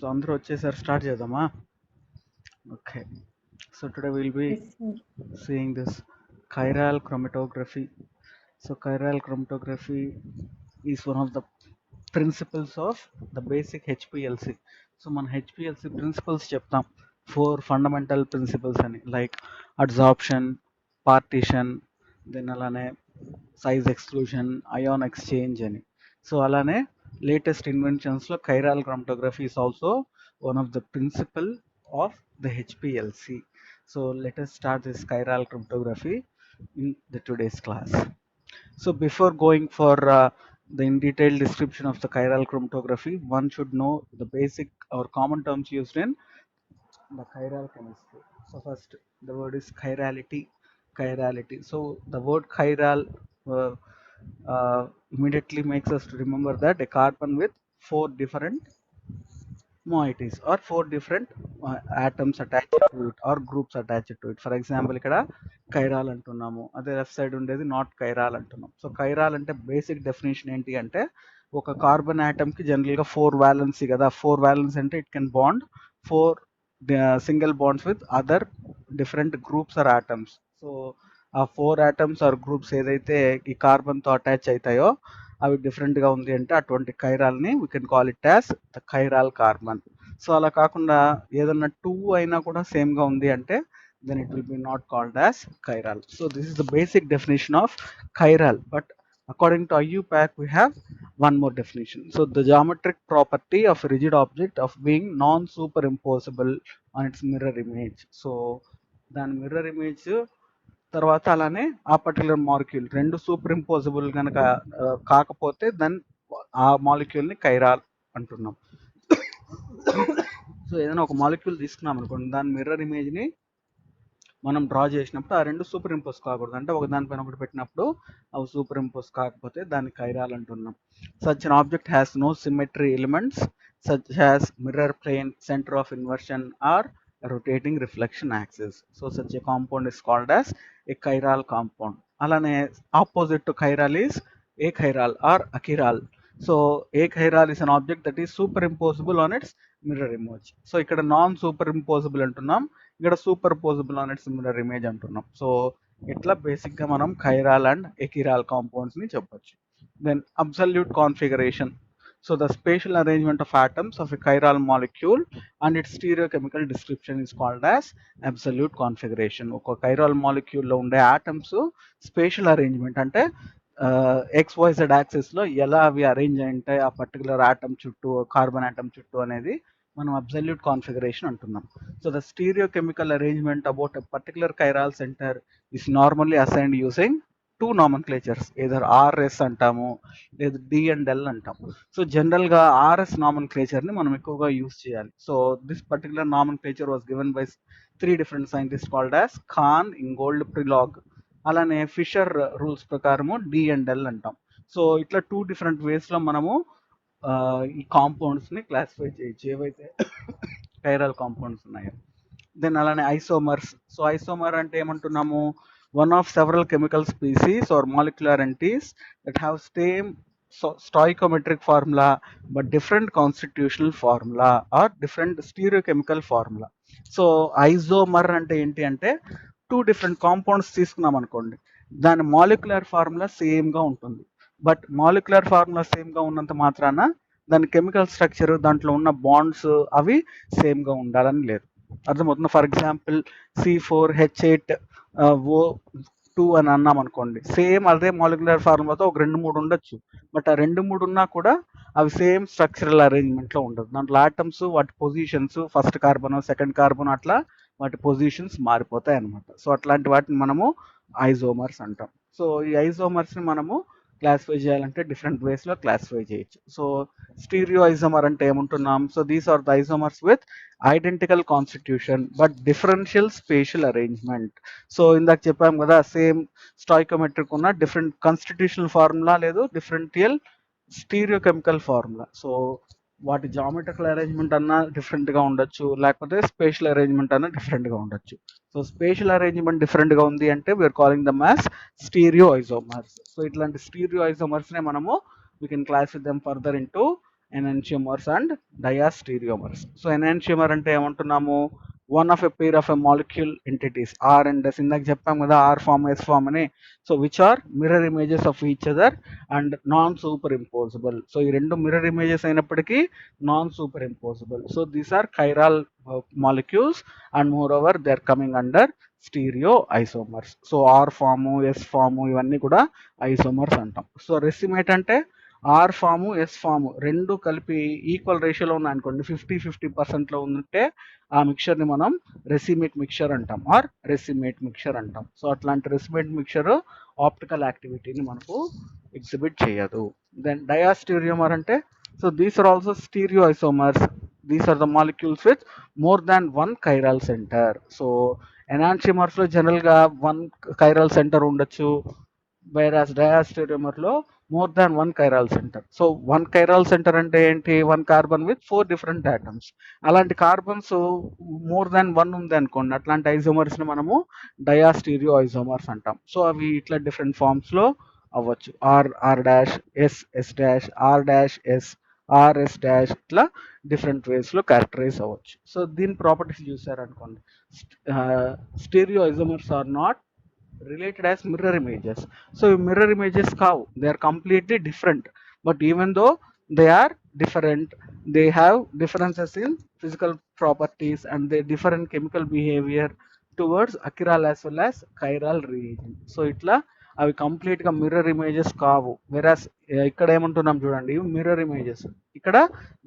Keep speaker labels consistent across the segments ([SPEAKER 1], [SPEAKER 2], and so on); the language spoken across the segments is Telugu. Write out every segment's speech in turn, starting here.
[SPEAKER 1] సో అందరూ వచ్చేసారి స్టార్ట్ చేద్దామా? Okay. So today we'll be
[SPEAKER 2] Yes, sir.
[SPEAKER 1] seeing this chiral chromatography. So chiral chromatography is one of the principles of the basic HPLC. So మన HPLC principles చెప్తాం. 4 fundamental principles అని, like adsorption, partition, then అలానే size exclusion, ion exchange అని. సో అలానే latest ఇన్వెన్షన్స్లో chiral chromatography is also one of the principle of the HPLC. So let us start this chiral chromatography in the today's class. So before going for the in detailed description of the chiral chromatography, one should know the basic or common terms used in the chiral chemistry. So first, the word is chirality. Chirality. So the word chiral uh, immediately makes us to remember that a carbon with 4 different moieties or 4 different atoms attached to it or groups attached to it. For example, ఇక్కడ chiral అంటున్నాము, అదే లెఫ్ట్ సైడ్ ఉండేది నాట్ chiral అంటున్నాం. సో chiral అంటే బేసిక్ డెఫినేషన్ ఏంటి అంటే, ఒక కార్బన్ ఆటమ్ కి జనరల్ గా 4 వ్యాలెన్సీ కదా. 4 వ్యాలెన్స్ అంటే it can bond 4 single bonds with other different groups or atoms. So ఆ 4 ఆటమ్స్ ఆర్ గ్రూప్స్ ఏదైతే ఈ కార్బన్ తో అటాచ్ అవుతాయో అవి డిఫరెంట్ గా ఉంది అంటే అటువంటి chiral ని we can call it as the chiral carbon. So అలా కాకుండా ఏదన్నా 2 అయినా కూడా సేమ్ గా ఉంది అంటే then it will be not called as chiral. So this is the basic definition of chiral, but according to IUPAC we have one more definition. So the geometric property of a rigid object of being non-superimposable on its mirror image. So దాని mirror image తర్వాత అలానే ఆ పర్టికులర్ మాలిక్యూల్ రెండు సూపర్ ఇంపోజబుల్ కనుక కాకపోతే దెన్ ఆ మాలిక్యూల్ని కైరాల్ అంటున్నాం. సో ఏదైనా ఒక మాలిక్యూల్ తీసుకున్నాం అనుకోండి, దాని మిర్రర్ ఇమేజ్ని మనం డ్రా చేసినప్పుడు ఆ రెండు సూపర్ ఇంపోజ్ కాకూడదు, అంటే ఒక దానిపైన ఒకటి పెట్టినప్పుడు అవి సూపర్ ఇంపోజ్ కాకపోతే దాన్ని కైరాల్ అంటున్నాం. Such an object has no symmetry elements such has mirror plane, centre of inversion or rotating reflection axis. So such a compound is called as a chiral compound. అలానే opposite to chiral is achiral or achiral. So achiral is an object that is superimposable on its mirror image. So ఇక్కడ నాన్ సూపరింపోజబుల్ అంటున్నాం, ఇక్కడ superposable on its mirror image అంటున్నాం. సో ఇట్లా బేసిక్ గా మనం chiral and achiral compounds ని చెప్పొచ్చు. Then absolute configuration. So the spatial arrangement of atoms of a chiral molecule and its stereochemical description is called as absolute configuration. ఒక chiral molecule లో ఉండే atoms స్పేషియల్ అరేంజ్మెంట్ అంటే XYZ యాక్సిస్ లో ఎలా అవి అరేంజ్ అయి ఉంటాయి ఆ పర్టికులర్ ఆటమ్ చుట్టూ, కార్బన్ ఆటమ్ చుట్టూ అనేది మనం అబ్సల్యూట్ కాన్ఫిగరేషన్ అంటున్నాం. So the stereochemical arrangement about a particular chiral center is normally assigned using two nomenclatures, either RS అంటాము లేదా డి అండ్ ఎల్ అంటాము. సో జనరల్ గా ఆర్ఎస్ నామన్క్లేచర్ ని మనం ఎక్కువగా యూజ్ చేయాలి. So this particular nomenclature was given by 3 different scientist called as Cahn, Ingold, Prelog. అలానే ఫిషర్ రూల్స్ ప్రకారము డి అండ్ ఎల్ అంటాం. సో ఇట్లా 2 డిఫరెంట్ వేస్ లో మనము ఈ కాంపౌండ్స్ ని క్లాసిఫై చేయొచ్చు ఏవైతే కైరల్ కాంపౌండ్స్ ఉన్నాయో. దెన్ అలానే ఐసోమర్స్. సో ఐసోమర్ అంటే ఏమంటున్నాము, one of several chemical species or molecular entities that have same stoichiometric formula but different constitutional formula or different stereochemical formula. So isomer అంటే ఏంటి అంటే 2 డిఫరెంట్ కాంపౌండ్స్ తీసుకున్నాం అనుకోండి, దాని మాలిక్యులర్ ఫార్ములా సేమ్ గా ఉంటుంది. బట్ మాలిక్యులర్ ఫార్ములా సేమ్ గా ఉన్నంత మాత్రాన దాని కెమికల్ స్ట్రక్చర్, దాంట్లో ఉన్న బాండ్స్ అవి సేమ్ గా ఉండాలని లేదు. అర్థమవుతుంది? ఫర్ ఎగ్జాంపుల్ C4H8 O2 అని అన్నాం అనుకోండి, సేమ్ అదే మాలిక్యులర్ ఫార్ములాతో ఒక 2-3 ఉండొచ్చు. బట్ ఆ 2-3 ఉన్నా కూడా అవి సేమ్ స్ట్రక్చరల్ అరేంజ్మెంట్ లో ఉండదు. దాంట్లో ఆటమ్స్ వాటి positions, first carbon second carbon అట్లా వాటి పొజిషన్స్ మారిపోతాయి అనమాట. సో అట్లాంటి వాటిని మనము ఐసోమర్స్ అంటాం. సో ఈ ఐసోమర్స్ ని మనము క్లాసిఫై చేయాలంటే డిఫరెంట్ వేస్ లో క్లాసిఫై చేయొచ్చు. సో స్టీరియో ఐసోమర్ అంటే ఏమంటున్నాం, so these are the isomers with identical constitution but differential spatial arrangement. So ఇందాక చెప్పాం కదా, సేమ్ స్టాయికోమెట్రిక్ ఉన్న డిఫరెంట్ కాన్స్టిట్యూషనల్ ఫార్ములా లేదు డిఫరెంటియల్ స్టీరియోకెమికల్ ఫార్ములా. సో వాటి జామెట్రికల్ అరేంజ్మెంట్ అన్నా డిఫరెంట్ గా ఉండొచ్చు, లేకపోతే స్పేషియల్ అరేంజ్మెంట్ అన్నా డిఫరెంట్ గా ఉండొచ్చు. సో స్పేషియల్ అరేంజ్మెంట్ డిఫరెంట్ గా ఉంది అంటే we're calling them as stereo isomers. So ఇట్లాంటి స్టీరియో ఐసోమర్స్ నే మనము we can classify them further into enantiomers and diastereomers. So enantiomer అంటే ఏమంటున్నాము, one of a pair of a molecule entities R and S, ఇందాక చెప్పాం కదా ఆర్ ఫామ్ ఎస్ ఫామ్ అని. So which are mirror images of each other and non super impossible. So ఈ రెండు మిర్రర్ ఇమేజెస్ అయినప్పటికీ non super impossible. So these are chiral molecules and moreover they are coming under stereo isomers. So R form S form ఇవన్నీ కూడా ఐసోమర్స్ అంటాం. సో రెసిమేట్ అంటే ఆర్ ఫాము ఎస్ ఫాము రెండు కలిపి ఈక్వల్ రేషియోలో ఉన్నాయనుకోండి, 50-50% ఉంటే ఆ మిక్చర్ని మనం రెసిమేట్ మిక్చర్ అంటాం ఆర్ రెసిమేట్ మిక్చర్ అంటాం. సో అట్లాంటి రెసిమేట్ మిక్చర్ ఆప్టికల్ యాక్టివిటీని మనకు ఎగ్జిబిట్ చేయదు. దెన్ డయాస్టీరియోమర్ అంటే, so these are also stereo isomers. These are the molecules with more than one chiral centre. So ఎనాన్షియోమర్స్లో జనరల్గా వన్ కైరాల్ సెంటర్ ఉండొచ్చు, వైరాస్ డయాస్టెరియోమర్లో more than one chiral centre. So one chiral centre అంటే ఏంటి, one carbon with 4 different atoms. అలాంటి కార్బన్స్ మోర్ దాన్ వన్ ఉంది అనుకోండి, అట్లాంటి ఐసోమర్స్ని మనము డయాస్టీరియో ఐసోమర్స్ అంటాం. సో అవి ఇట్లా డిఫరెంట్ ఫామ్స్లో అవ్వచ్చు. R dash S dash R dash S dash ఇట్లా డిఫరెంట్ వేస్లో క్యారెక్టరైజ్ అవ్వచ్చు. సో దీని ప్రాపర్టీస్ చూసారనుకోండి, stereo isomers are not related as mirror images. So mirror images kavu, they are completely different, but even though they are different, they have differences in physical properties and they differ in chemical behavior towards achiral as well as chiral region. So itla అవి కంప్లీట్ గా మిర్రర్ ఇమేజెస్ కావు. వెరాస్ ఇక్కడ ఏమంటున్నాం చూడండి, మిర్రర్ ఇమేజెస్, ఇక్కడ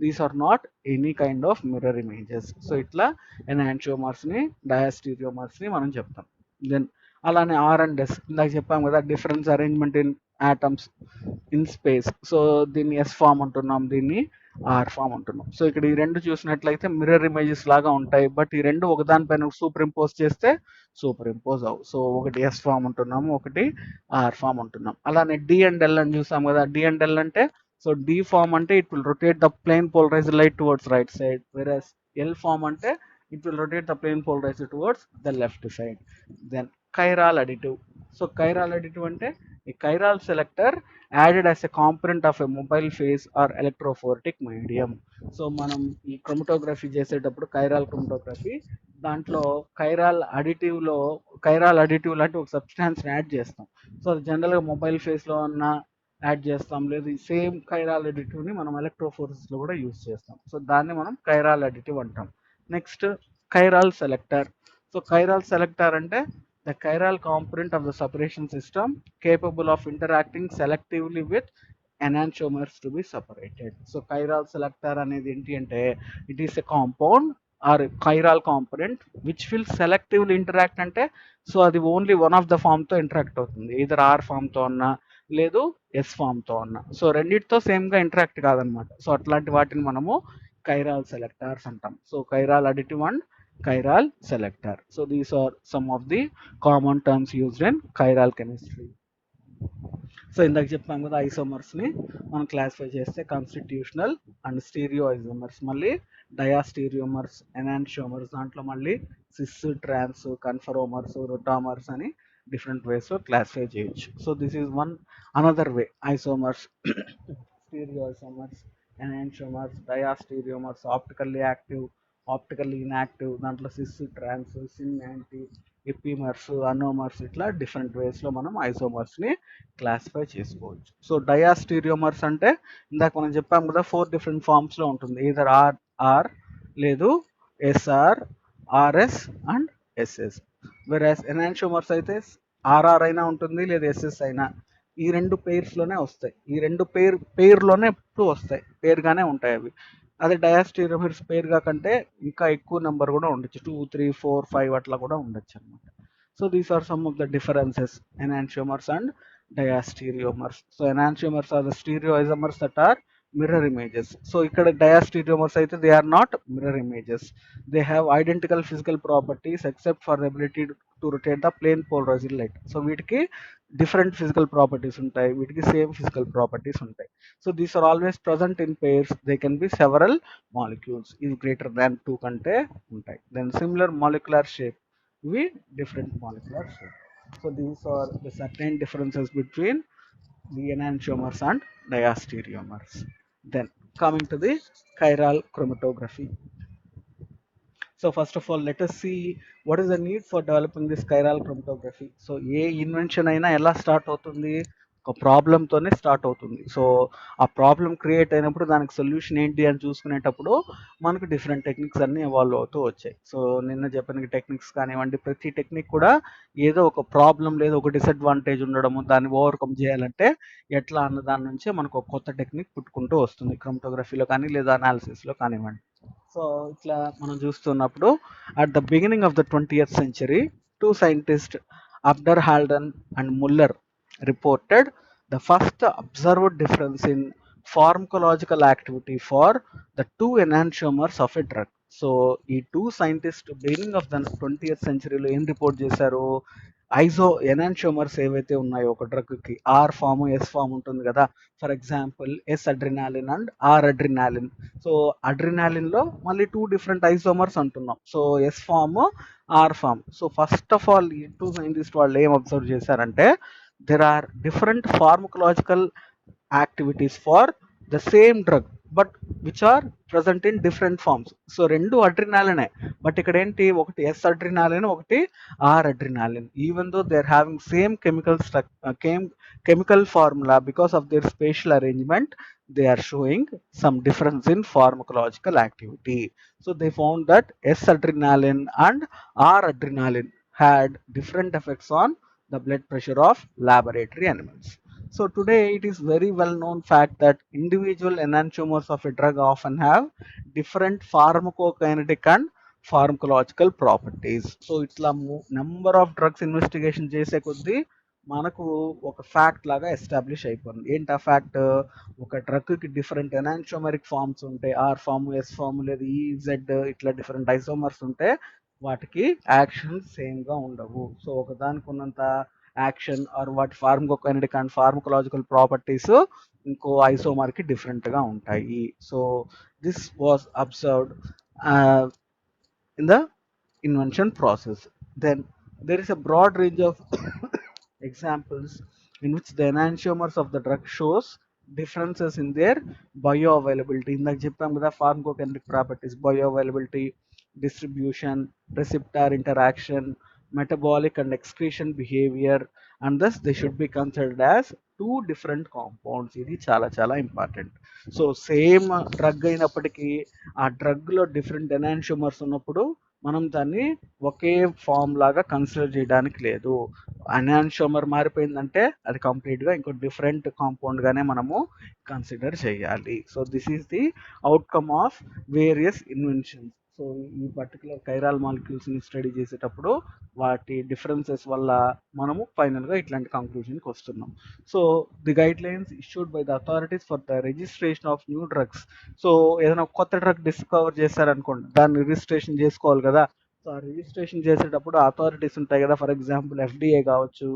[SPEAKER 1] these are not any kind of mirror images. So ఇట్లా ఎనాన్షియోమర్స్ ని డయాస్టీరియోమర్స్ ని మనం చెప్తాం. దెన్ అలానే ఆర్ అండ్ ఎస్, ఇందాక చెప్పాం కదా difference arrangement in atoms in space. So దీన్ని ఎస్ ఫామ్ అంటున్నాం, దీన్ని ఆర్ ఫామ్ అంటున్నాం. సో ఇక్కడ ఈ రెండు చూసినట్లయితే మిర్రర్ ఇమేజెస్ లాగా ఉంటాయి, బట్ ఈ రెండు ఒకదానిపైన సూపర్ ఇంపోజ్ చేస్తే సూపర్ ఇంపోజ్ అవు. సో ఒకటి ఎస్ ఫామ్ అంటున్నాము, ఒకటి ఆర్ ఫామ్ అంటున్నాం. అలానే డి అండ్ ఎల్ అని చూసాం కదా, డి అండ్ ఎల్ అంటే, సో డి ఫామ్ అంటే it will rotate the plane polarised light towards right side, versus L form అంటే it will rotate the plane polarised towards the left side. Then chiral additive. So chiral additive అంటే a chiral selector added as a component of a mobile phase or electrophoretic medium. So మనం ఈ క్రోమటోగ్రఫీ చేసేటప్పుడు chiral క్రోమటోగ్రఫీ దాంట్లో chiral additive లాంటి ఒక సబ్స్టాన్స్ యాడ్ చేస్తాం. సో అది జనరల్గా మొబైల్ ఫేస్లో ఉన్న యాడ్ చేస్తాం, లేదు సేమ్ chiral additive ని మనం ఎలక్ట్రోఫోరెసిస్ లో కూడా యూజ్ చేస్తాం. సో దాన్ని మనం chiral additive అంటాం. Next chiral selector. So chiral selector అంటే the chiral component of the separation system capable of interacting selectively with enantiomers to be separated. So chiral selector అనేది ఏంటి అంటే, it is a compound or chiral component which will selectively interact అంటే, సో అది only one of the form తో ఇంటరాక్ట్ అవుతుంది, ఈధర్ ఆర్ ఫామ్ తో అన్నా లేదు ఎస్ ఫామ్ తో అన్నా. సో రెండింటితో సేమ్ గా ఇంటరాక్ట్ కాదనమాట. సో అట్లాంటి వాటిని మనము chiral selectors అంటాం. So chiral additive and chiral selector. So these are some of the common terms used in chiral chemistry. So ఇందాక చెప్పాం కదా ఐసోమర్స్ ని మనం క్లాసిఫై చేస్తే కాన్స్టిట్యూషనల్ అండ్ స్టీరియో ఐసోమర్స్, మళ్ళీ డయాస్టీరియోమర్స్, ఎనాన్షియోమర్స్, దాంట్లో మళ్ళీ సిస్, ట్రాన్స్, కన్ఫరోమర్స్, రొటామర్స్ అని డిఫరెంట్ వేస్ లో క్లాసిఫై చేయొచ్చు. So this is one another way. Isomers, stereoisomers, enantiomers, diastereomers, optically active, optically inactive, దాంట్లో cis, trans, syn, anti, epimers, anomers, ఇట్లా డిఫరెంట్ వేస్లో మనం ఐసోమర్స్ని క్లాసిఫై చేసుకోవచ్చు. సో డయాస్టీరియోమర్స్ అంటే ఇందాక మనం చెప్పాం కదా 4 డిఫరెంట్ ఫామ్స్లో ఉంటుంది, ఈధర్ ఆర్ లేదు SR, RS and SS. Whereas enantiomers అయితే ఆర్ఆర్ అయినా ఉంటుంది లేదా ఎస్ఎస్ అయినా, ఈ రెండు పేర్స్లోనే వస్తాయి. ఈ రెండు పేర్లోనే ఎప్పుడు వస్తాయి, పేరుగానే ఉంటాయి అవి. అదే డయాస్టీరియోమర్స్ పేరుగా కంటే ఇంకా ఎక్కువ నెంబర్ కూడా ఉండొచ్చు, 2, 3, 4, 5 అట్లా కూడా ఉండొచ్చు అనమాట. So these are some of the differences enantiomers and diastereomers. So enantiomers are the stereoisomers that are mirror images. So ఇక్కడ diastereomers అయితే they are not mirror images. They have identical physical properties except for the ability to rotate the plane polarized light. So వీటికి డిఫరెంట్ ఫిజికల్ ప్రాపర్టీస్ ఉంటాయి, వీటికి సేమ్ ఫిజికల్ ప్రాపర్టీస్ ఉంటాయి. So these are always present in pairs, they can be several molecules, ఇవి గ్రేటర్ దాన్ 2 కంటే ఉంటాయి. దెన్ సిమిలర్ మాలిక్యులర్ షేప్, ఇవి different molecular shape. So these are the certain differences between the enantiomers and diastereomers. Then coming to the chiral chromatography. So first of all, let us see what is the need for developing this chiral chromatography. So A invention అయినా ఎలా స్టార్ట్ అవుతుంది, ఒక ప్రాబ్లంతోనే స్టార్ట్ అవుతుంది. సో ఆ ప్రాబ్లం క్రియేట్ అయినప్పుడు దానికి సొల్యూషన్ ఏంటి అని చూసుకునేటప్పుడు మనకు డిఫరెంట్ టెక్నిక్స్ అన్ని ఎవాల్వ్ అవుతూ వచ్చాయి. సో నిన్న చెప్పిన టెక్నిక్స్ కానివ్వండి, ప్రతి టెక్నిక్ కూడా ఏదో ఒక ప్రాబ్లం లేదా ఒక డిసడ్వాంటేజ్ ఉండడము, దాన్ని ఓవర్కమ్ చేయాలంటే ఎట్లా అన్న దాని నుంచే మనకు ఒక కొత్త టెక్నిక్ పుట్టుకుంటూ వస్తుంది, క్రోమటోగ్రఫీలో కానీ లేదా అనాలిసిస్లో కానివ్వండి. సో ఇట్లా మనం చూస్తున్నప్పుడు at the beginning of the 20th century, two scientists Abderhalden and Muller reported the first observed difference in pharmacological activity for the two enantiomers of a drug. So ఈ two scientist beginning of the 20th centuryలో ఏం రిపోర్ట్ చేశారు, ఐజో ఎనాన్షియోమర్స్ ఏవైతే ఉన్నాయో ఒక డ్రగ్కి ఆర్ ఫామ్ ఎస్ ఫామ్ ఉంటుంది కదా. For example S adrenaline and R adrenaline. So అడ్రినాలిన్లో మళ్ళీ టూ డిఫరెంట్ ఐసోమర్స్ అంటున్నాం. So S form, R form. So first of all ఈ టూ సైంటిస్ట్ వాళ్ళు ఏం అబ్జర్వ్ చేశారంటే, there are different pharmacological activities for the same drug but which are present in different forms. So రెండు అడ్రినాలినే, బట్ ఇక్కడ ఏంటి, ఒకటి ఎస్ అడ్రినాలిన్, ఒకటి R adrenaline. Even though they are having same chemical formula, because of their spatial arrangement they are showing some difference in pharmacological activity. So they found that S-adrenaline and R-adrenaline had different effects on the blood pressure of laboratory animals. So today it is very well known fact that individual enantiomers of a drug often have different pharmacokinetic and pharmacological properties. So ఇట్లా number of drugs investigation చేసే కొద్దీ మనకు ఒక ఫ్యాక్ట్ లాగా ఎస్టాబ్లిష్ అయిపోయింది. ఏంటి ఆ ఫ్యాక్ట్, ఒక డ్రగ్కి డిఫరెంట్ ఎనాన్షోమరిక్ ఫార్మ్స్ ఉంటాయి, ఆర్ ఫామ్, ఎస్ ఫామ్ లేదా ఈజెడ్, ఇట్లా డిఫరెంట్ ఐసోమర్స్ ఉంటే వాటికి యాక్షన్ సేమ్గా ఉండవు. సో ఒకదానికి ఉన్నంత యాక్షన్ ఆర్ వాటి ఫార్మకోకైనటిక్ అండ్ ఫార్మకలాజికల్ ప్రాపర్టీస్ ఇంకో ఐసోమర్కి డిఫరెంట్గా ఉంటాయి. So this was observed in the invention process. Then there is a broad range of examples in which the enantiomers of the drug shows differences in their bioavailability. ఇందాక చెప్పాం కదా, pharmacokinetic properties, bioavailability, distribution, receptor interaction, metabolic and excretion behavior, and thus they should be considered as two different compounds. ఇది చాలా చాలా ఇంపార్టెంట్. సో సేమ్ డ్రగ్ అయినప్పటికీ ఆ డ్రగ్లో డిఫరెంట్ ఎనాన్షియోమర్స్ ఉన్నప్పుడు మనం దాన్ని ఒకే ఫామ్ లాగా కన్సిడర్ చేయడానికి లేదు. ఎనాన్షియోమర్ మారిపోయిందంటే అది కంప్లీట్గా ఇంకో డిఫరెంట్ కాంపౌండ్గానే మనము కన్సిడర్ చేయాలి. So this is the outcome of various inventions. So ఈ పర్టికులర్ కైరాల్ మాలిక్యూల్స్ని స్టడీ చేసేటప్పుడు వాటి డిఫరెన్సెస్ వల్ల మనము ఫైనల్గా ఇట్లాంటి కంక్లూజన్కి వస్తున్నాం. So the guide lines issued by the authorities for the registration of new drugs. So ఏదైనా కొత్త డ్రగ్ డిస్కవర్ చేశారనుకోండి, దాన్ని రిజిస్ట్రేషన్ చేసుకోవాలి కదా. సో ఆ రిజిస్ట్రేషన్ చేసేటప్పుడు అథారిటీస్ ఉంటాయి కదా, ఫర్ ఎగ్జాంపుల్ ఎఫ్డిఏ కావచ్చు,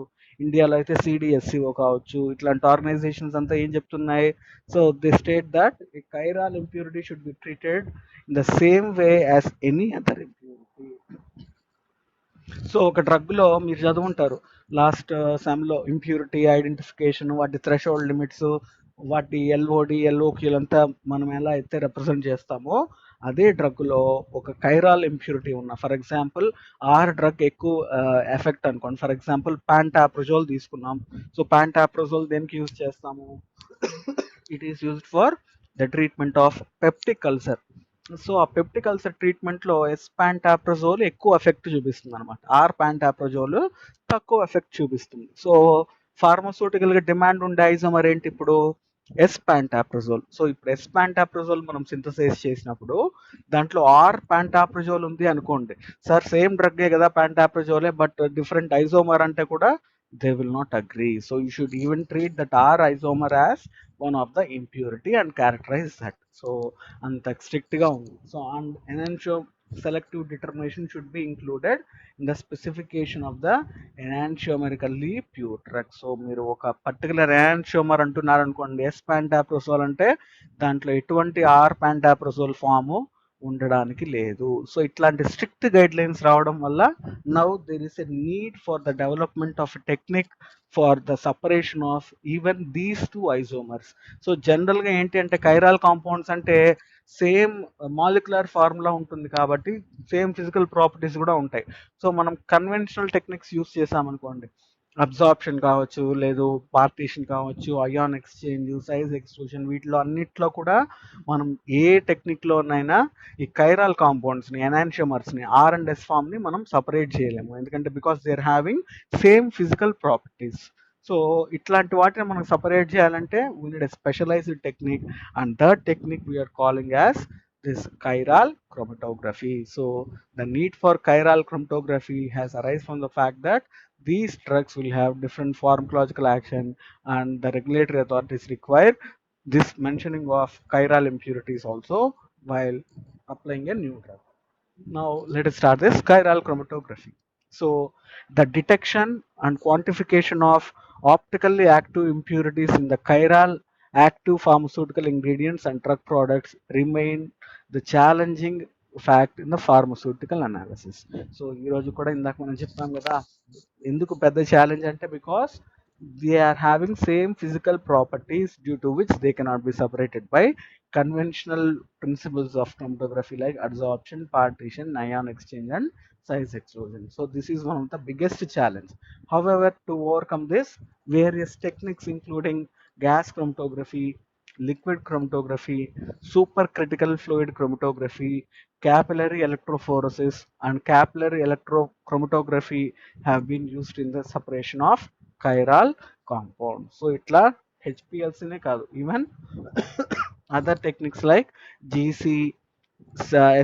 [SPEAKER 1] ఇండియాలో అయితే సిడిఎస్సిఓ కావచ్చు, ఇట్లాంటి ఆర్గనైజేషన్స్ అంతా ఏం చెప్తున్నాయి, so they state that chiral impurity should be treated in the same way as any other impurity. So ఒక డ్రగ్లో మీరు చదువుంటారు లాస్ట్ సెమ్లో, ఇంప్యూరిటీ ఐడెంటిఫికేషన్, వాటి థ్రెషోల్డ్ లిమిట్స్, వాటి ఎల్ఓడి ఎల్ఓక్యూలు అంతా మనం ఎలా అయితే రిప్రజెంట్ చేస్తామో, అదే డ్రగ్లో ఒక కైరాల్ ఇంప్యూరిటీ ఉన్న, ఫర్ ఎగ్జాంపుల్ ఆర్ డ్రగ్ ఎక్కువ ఎఫెక్ట్ అనుకోండి, ఫర్ ఎగ్జాంపుల్ ప్యాంటాప్రజోల్ తీసుకున్నాం. సో ప్యాంటాప్రజోల్ దేనికి యూజ్ చేస్తాము, it is used for the treatment of peptic ulcer. So ఆ పెప్టిక్ అల్సర్ ట్రీట్మెంట్లో ఎస్ ప్యాంటాప్రజోల్ ఎక్కువ ఎఫెక్ట్ చూపిస్తుంది అనమాట, ఆర్ ప్యాంటాప్రజోల్ తక్కువ ఎఫెక్ట్ చూపిస్తుంది. సో ఫార్మస్యూటికల్గా డిమాండ్ ఉండే ఐజోమర్ ఏంటి ఇప్పుడు, ఎస్ ప్యాంటాప్రజోల్. సో ఇప్పుడు ఎస్ ప్యాంటాప్రజోల్ మనం సింథసైజ్ చేసినప్పుడు దాంట్లో ఆర్ ప్యాంటాప్రజోల్ ఉంది అనుకోండి, సార్ సేమ్ డ్రగ్గే కదా ప్యాంటాప్రజోలే బట్ డిఫరెంట్ ఐజోమర్ అంటే కూడా they will not agree. So you should even treat that R isomer as one of the impurity and characterize that. So అంత స్ట్రిక్ట్గా ఉంది. So and enantiomer selective determination should be included in the specification of the enantiomerically pure drug. So మీరు ఒక పర్టికులర్ enantiomer అంటున్నారు అనుకోండి, ఎస్ ప్యాంటాప్రజోల్ అంటే దాంట్లో ఎటువంటి ఆర్ ప్యాంటాప్రజోల్ ఫాము ఉండడానికి లేదు. సో ఇట్లాంటి స్ట్రిక్ట్ గైడ్ లైన్స్ రావడం వల్ల now there is a need for the development of technique for the separation of even these two isomers. So జనరల్గా ఏంటి అంటే కైరాల్ కాంపౌండ్స్ అంటే సేమ్ మాలిక్యులర్ ఫార్ములా ఉంటుంది కాబట్టి సేమ్ ఫిజికల్ ప్రాపర్టీస్ కూడా ఉంటాయి. సో మనం కన్వెన్షనల్ టెక్నిక్స్ యూస్ చేసామనుకోండి, అబ్జార్ప్షన్ కావచ్చు, లేదు పార్టీషన్ కావచ్చు, అయాన్ ఎక్స్చేంజ్, సైజ్ ఎక్స్ట్రూషన్, వీటిలో అన్నిట్లో కూడా మనం ఏ టెక్నిక్లోనైనా ఈ కైరాల్ కాంపౌండ్స్ని, ఎనాన్షియోమర్స్ని, ఆర్ అండ్ ఎస్ ఫామ్ని మనం సపరేట్ చేయలేము. ఎందుకంటే because they are having same physical properties. So ఇట్లాంటి వాటిని మనం సపరేట్ చేయాలంటే we need a specialised technique, and that technique we are calling as this chiral chromatography. So the need for chiral chromatography has arisen from the fact that these drugs will have different pharmacological action, and the regulatory authorities require this mentioning of chiral impurities also while applying a new drug. Now let us start this chiral chromatography. So the detection and quantification of optically active impurities in the chiral active pharmaceutical ingredients and drug products remain the challenging fact in the pharmaceutical analysis. So ఈ రోజు కూడా ఇందాక మనం చెప్పాం కదా, ఎందుకు పెద్ద ఛాలెంజ్ అంటే because they are having same physical properties due to which they cannot be separated by conventional principles of chromatography like adsorption, partition, ion exchange, and size exclusion. So this is one of the biggest challenge. However, to overcome this, various techniques including gas chromatography, liquid chromatography, supercritical fluid chromatography, capillary electrophoresis, and capillary electrochromatography have been used in the separation of chiral compounds. So itla HPLC ne kaadu, even other techniques like GC,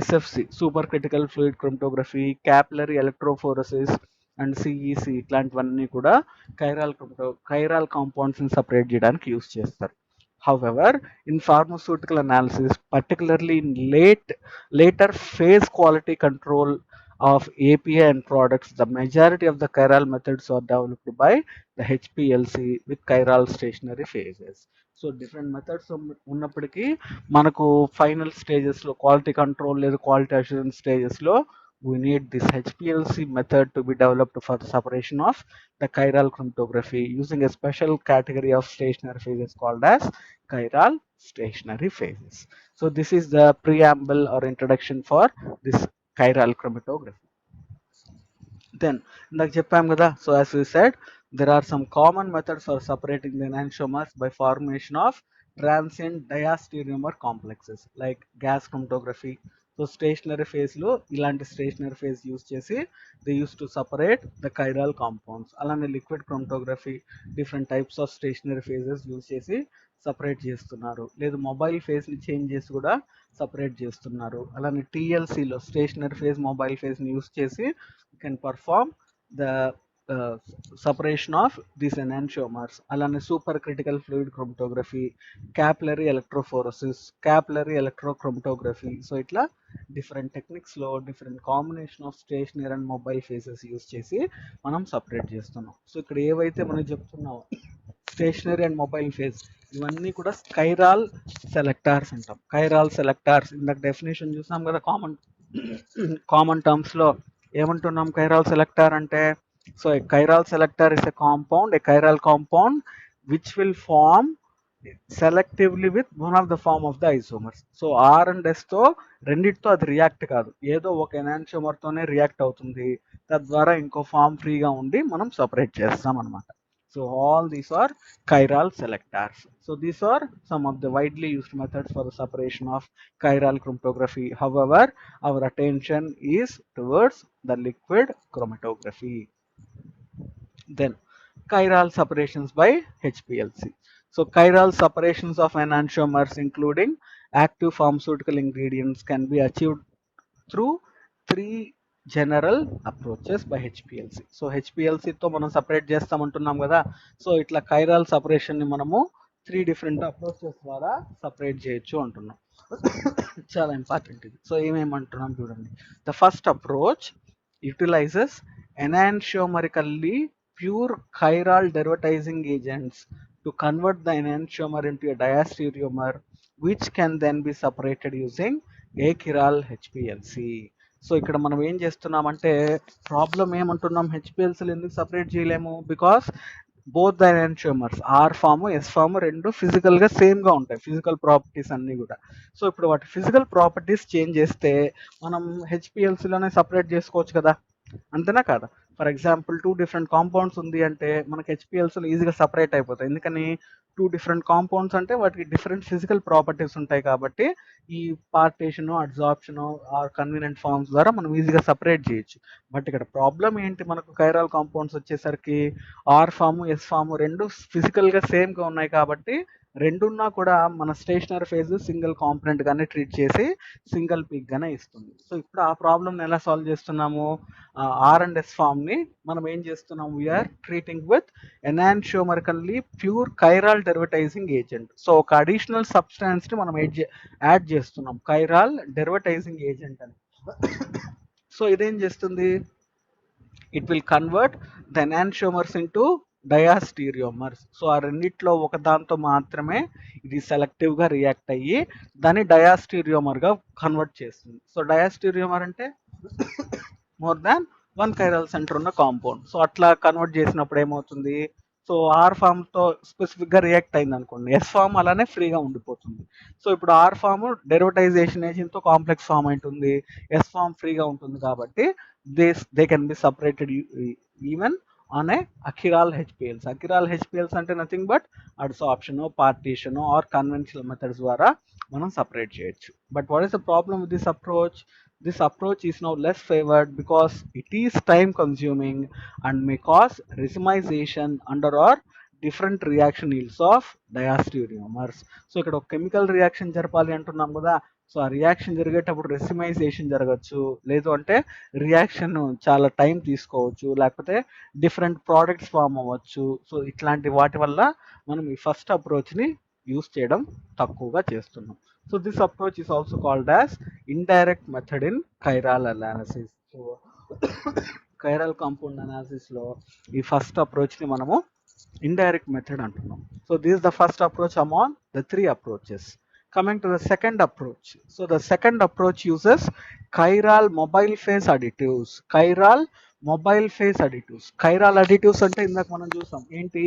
[SPEAKER 1] SFC, supercritical fluid chromatography, capillary electrophoresis, and CEC ఇట్లాంటివన్నీ కూడా కైరాల్ కాంపౌండ్స్ ని సపరేట్ చేయడానికి యూస్ చేస్తారు. However, in pharmaceutical analysis, particularly in later phase quality control of API and products, the majority of the chiral methods are developed by the HPLC with chiral stationary phases. So different methods ఉన్నప్పటికీ మనకు ఫైనల్ స్టేజెస్లో క్వాలిటీ కంట్రోల్ లేదా క్వాలిటీ అష్యూరెన్స్ స్టేజెస్లో we need this HPLC method to be developed for the separation of the chiral chromatography using a special category of stationary phases called as chiral stationary phases. So this is the preamble or introduction for this chiral chromatography. Then ఇందాక చెప్పాం కదా, so as we said, there are some common methods for separating the enantiomers by formation of transient diastereomer complexes like gas chromatography. So stationary ఫేజ్లో ఇలాంటి స్టేషనరీ ఫేజ్ యూస్ చేసి they use to separate the chiral compounds. అలానే liquid chromatography different types of stationary phases use చేసి సపరేట్ చేస్తున్నారు. లేదు మొబైల్ ఫేజ్ని చేంజ్ చేసి కూడా సపరేట్ చేస్తున్నారు. అలానే టీఎల్సీలో స్టేషనరీ ఫేజ్ మొబైల్ ఫేజ్ని యూస్ చేసి can perform the separation of these enantiomers. అలానే supercritical fluid chromatography, capillary electrophoresis, capillary electrochromatography. So ఇట్లా డిఫరెంట్ టెక్నిక్స్లో different combination of stationary and mobile phases use చేసి మనం సపరేట్ చేస్తున్నాం. సో ఇక్కడ ఏవైతే మనం చెప్తున్నామో స్టేషనరీ అండ్ మొబైల్ ఫేజ్, ఇవన్నీ కూడా కైరాల్ సెలెక్టార్స్ అంటాం. కైరాల్ సెలెక్టార్స్ ఇందాక డెఫినేషన్ చూసాం కదా, కామన్ టర్మ్స్లో ఏమంటున్నాం కైరాల్ సెలెక్టార్ అంటే. So a chiral selector is a compound, a chiral compound which will form selectively with one of the form of the isomers. So R and ఎస్తో రెండిటితో అది రియాక్ట్ కాదు, ఏదో ఒక ఎనాన్షియోమర్తోనే రియాక్ట్ అవుతుంది, తద్వారా ఇంకో ఫార్మ్ ఫ్రీగా ఉండి మనం సపరేట్ చేస్తాం అనమాట. So all these are chiral selectors. So these are some of the widely used methods for the separation of chiral chromatography. However, our attention is towards the liquid chromatography. Then chiral separations by HPLC. So chiral separations of enantiomers including active pharmaceutical ingredients can be achieved through three general approaches by HPLC. So హెచ్పిఎల్సితో మనం సపరేట్ చేస్తామంటున్నాం కదా, సో ఇట్లా కైరాల్ సపరేషన్ని మనము 3 డిఫరెంట్ అప్రోచెస్ ద్వారా సపరేట్ చేయొచ్చు అంటున్నాం. చాలా ఇంపార్టెంట్ ఇది. సో ఏమేమంటున్నాం చూడండి. The first approach utilises enantiomerically pure chiral derivatizing agents to convert the enantiomer into a diastereomer, which can then be separated using a chiral HPLC. So ఇక్కడ మనం ఏం చేస్తున్నామంటే ప్రాబ్లం ఏమంటున్నాం, హెచ్పిఎల్సీలు ఎందుకు సపరేట్ చేయలేము, because both the enantiomers R form S form రెండు ఫిజికల్గా సేమ్గా ఉంటాయి, ఫిజికల్ ప్రాపర్టీస్ అన్నీ కూడా. సో ఇప్పుడు వాటి ఫిజికల్ ప్రాపర్టీస్ చేంజ్ చేస్తే మనం హెచ్పిఎల్సీలోనే సపరేట్ చేసుకోవచ్చు కదా, అంతేనా కాదా? ఫర్ ఎగ్జాంపుల్ 2 డిఫరెంట్ కాంపౌండ్స్ ఉంది అంటే మనకి హెచ్పిఎల్సీలో ఈజీగా సపరేట్ అయిపోతాయి. ఎందుకని 2 డిఫరెంట్ కాంపౌండ్స్ అంటే వాటికి డిఫరెంట్ ఫిజికల్ ప్రాపర్టీస్ ఉంటాయి కాబట్టి ఈ partition, adsorption or convenient forms ద్వారా మనం ఈజీగా సపరేట్ చేయొచ్చు. బట్ ఇక్కడ ప్రాబ్లం ఏంటి, మనకు కైరాల్ కాంపౌండ్స్ వచ్చేసరికి ఆర్ ఫామ్ ఎస్ ఫామ్ రెండు ఫిజికల్గా సేమ్గా ఉన్నాయి కాబట్టి రెండున్నా కూడా మన స్టేషనరీ ఫేజ్ సింగిల్ కాంపనెంట్ గానే ట్రీట్ చేసి సింగిల్ పీక్ గానే ఇస్తుంది. సో ఇప్పుడు ఆ ప్రాబ్లమ్ ఎలా సాల్వ్ చేస్తున్నాము, ఆర్ అండ్ ఎస్ ఫామ్ ని మనం ఏం చేస్తున్నాం, we're treating with enantiomerically pure chiral డెరివేటైజింగ్ agent. So ఒక అడిషనల్ సబ్స్టాన్స్ ని మనం యాడ్ చేస్తున్నాం, కైరాల్ డెరివేటైజింగ్ ఏజెంట్ అని. సో ఇదేం చేస్తుంది, it will convert the enantiomers into diastereomers. So ఆ రెండిట్లో ఒక దాంతో మాత్రమే ఇది సెలెక్టివ్గా రియాక్ట్ అయ్యి దాన్ని డయాస్టీరియోమర్గా కన్వర్ట్ చేస్తుంది. సో డయాస్టీరియోమర్ అంటే మోర్ దాన్ 1 కైరల్ సెంటర్ ఉన్న కాంపౌండ్. సో అట్లా కన్వర్ట్ చేసినప్పుడు ఏమవుతుంది, సో ఆర్ ఫామ్తో స్పెసిఫిక్గా రియాక్ట్ అయింది అనుకోండి, ఎస్ ఫామ్ అలానే ఫ్రీగా ఉండిపోతుంది. సో ఇప్పుడు ఆర్ ఫామ్ డెరివేటైజేషన్ ఏజెంట్తో కాంప్లెక్స్ ఫామ్ అవుతుంది, ఎస్ ఫామ్ ఫ్రీగా ఉంటుంది కాబట్టి they can be separated even on a achiral HPLCs. Achiral HPLCs అంటే nothing but adsorption, partition or conventional methods ద్వారా మనం సపరేట్ చేయొచ్చు. But what is the problem with this approach? This approach is now less favored because it is time consuming and may cause racemization under or different reaction yields of diastereomers. So ఇక్కడ ఒక కెమికల్ రియాక్షన్ జరపాలి అంటున్నాం కదా, సో ఆ రియాక్షన్ జరిగేటప్పుడు రెసిమైజేషన్ జరగచ్చు, లేదు అంటే రియాక్షన్ చాలా టైం తీసుకోవచ్చు, లేకపోతే డిఫరెంట్ ప్రోడక్ట్స్ ఫామ్ అవ్వచ్చు. సో ఇట్లాంటి వాటి వల్ల మనం ఈ ఫస్ట్ అప్రోచ్ని యూస్ చేయడం తక్కువగా చేస్తున్నాం. So this approach is also called as indirect method in chiral analysis. So chiral compound అనాలిసిస్లో ఈ ఫస్ట్ అప్రోచ్ని మనము ఇండైరెక్ట్ మెథడ్ అంటున్నాం. So this the first approach among the 3 approaches. Coming to the second approach. So the second approach uses chiral mobile phase additives. Chiral mobile phase additives. Chiral additives అంటే ఇందాక మనం చూసాం ఏంటి,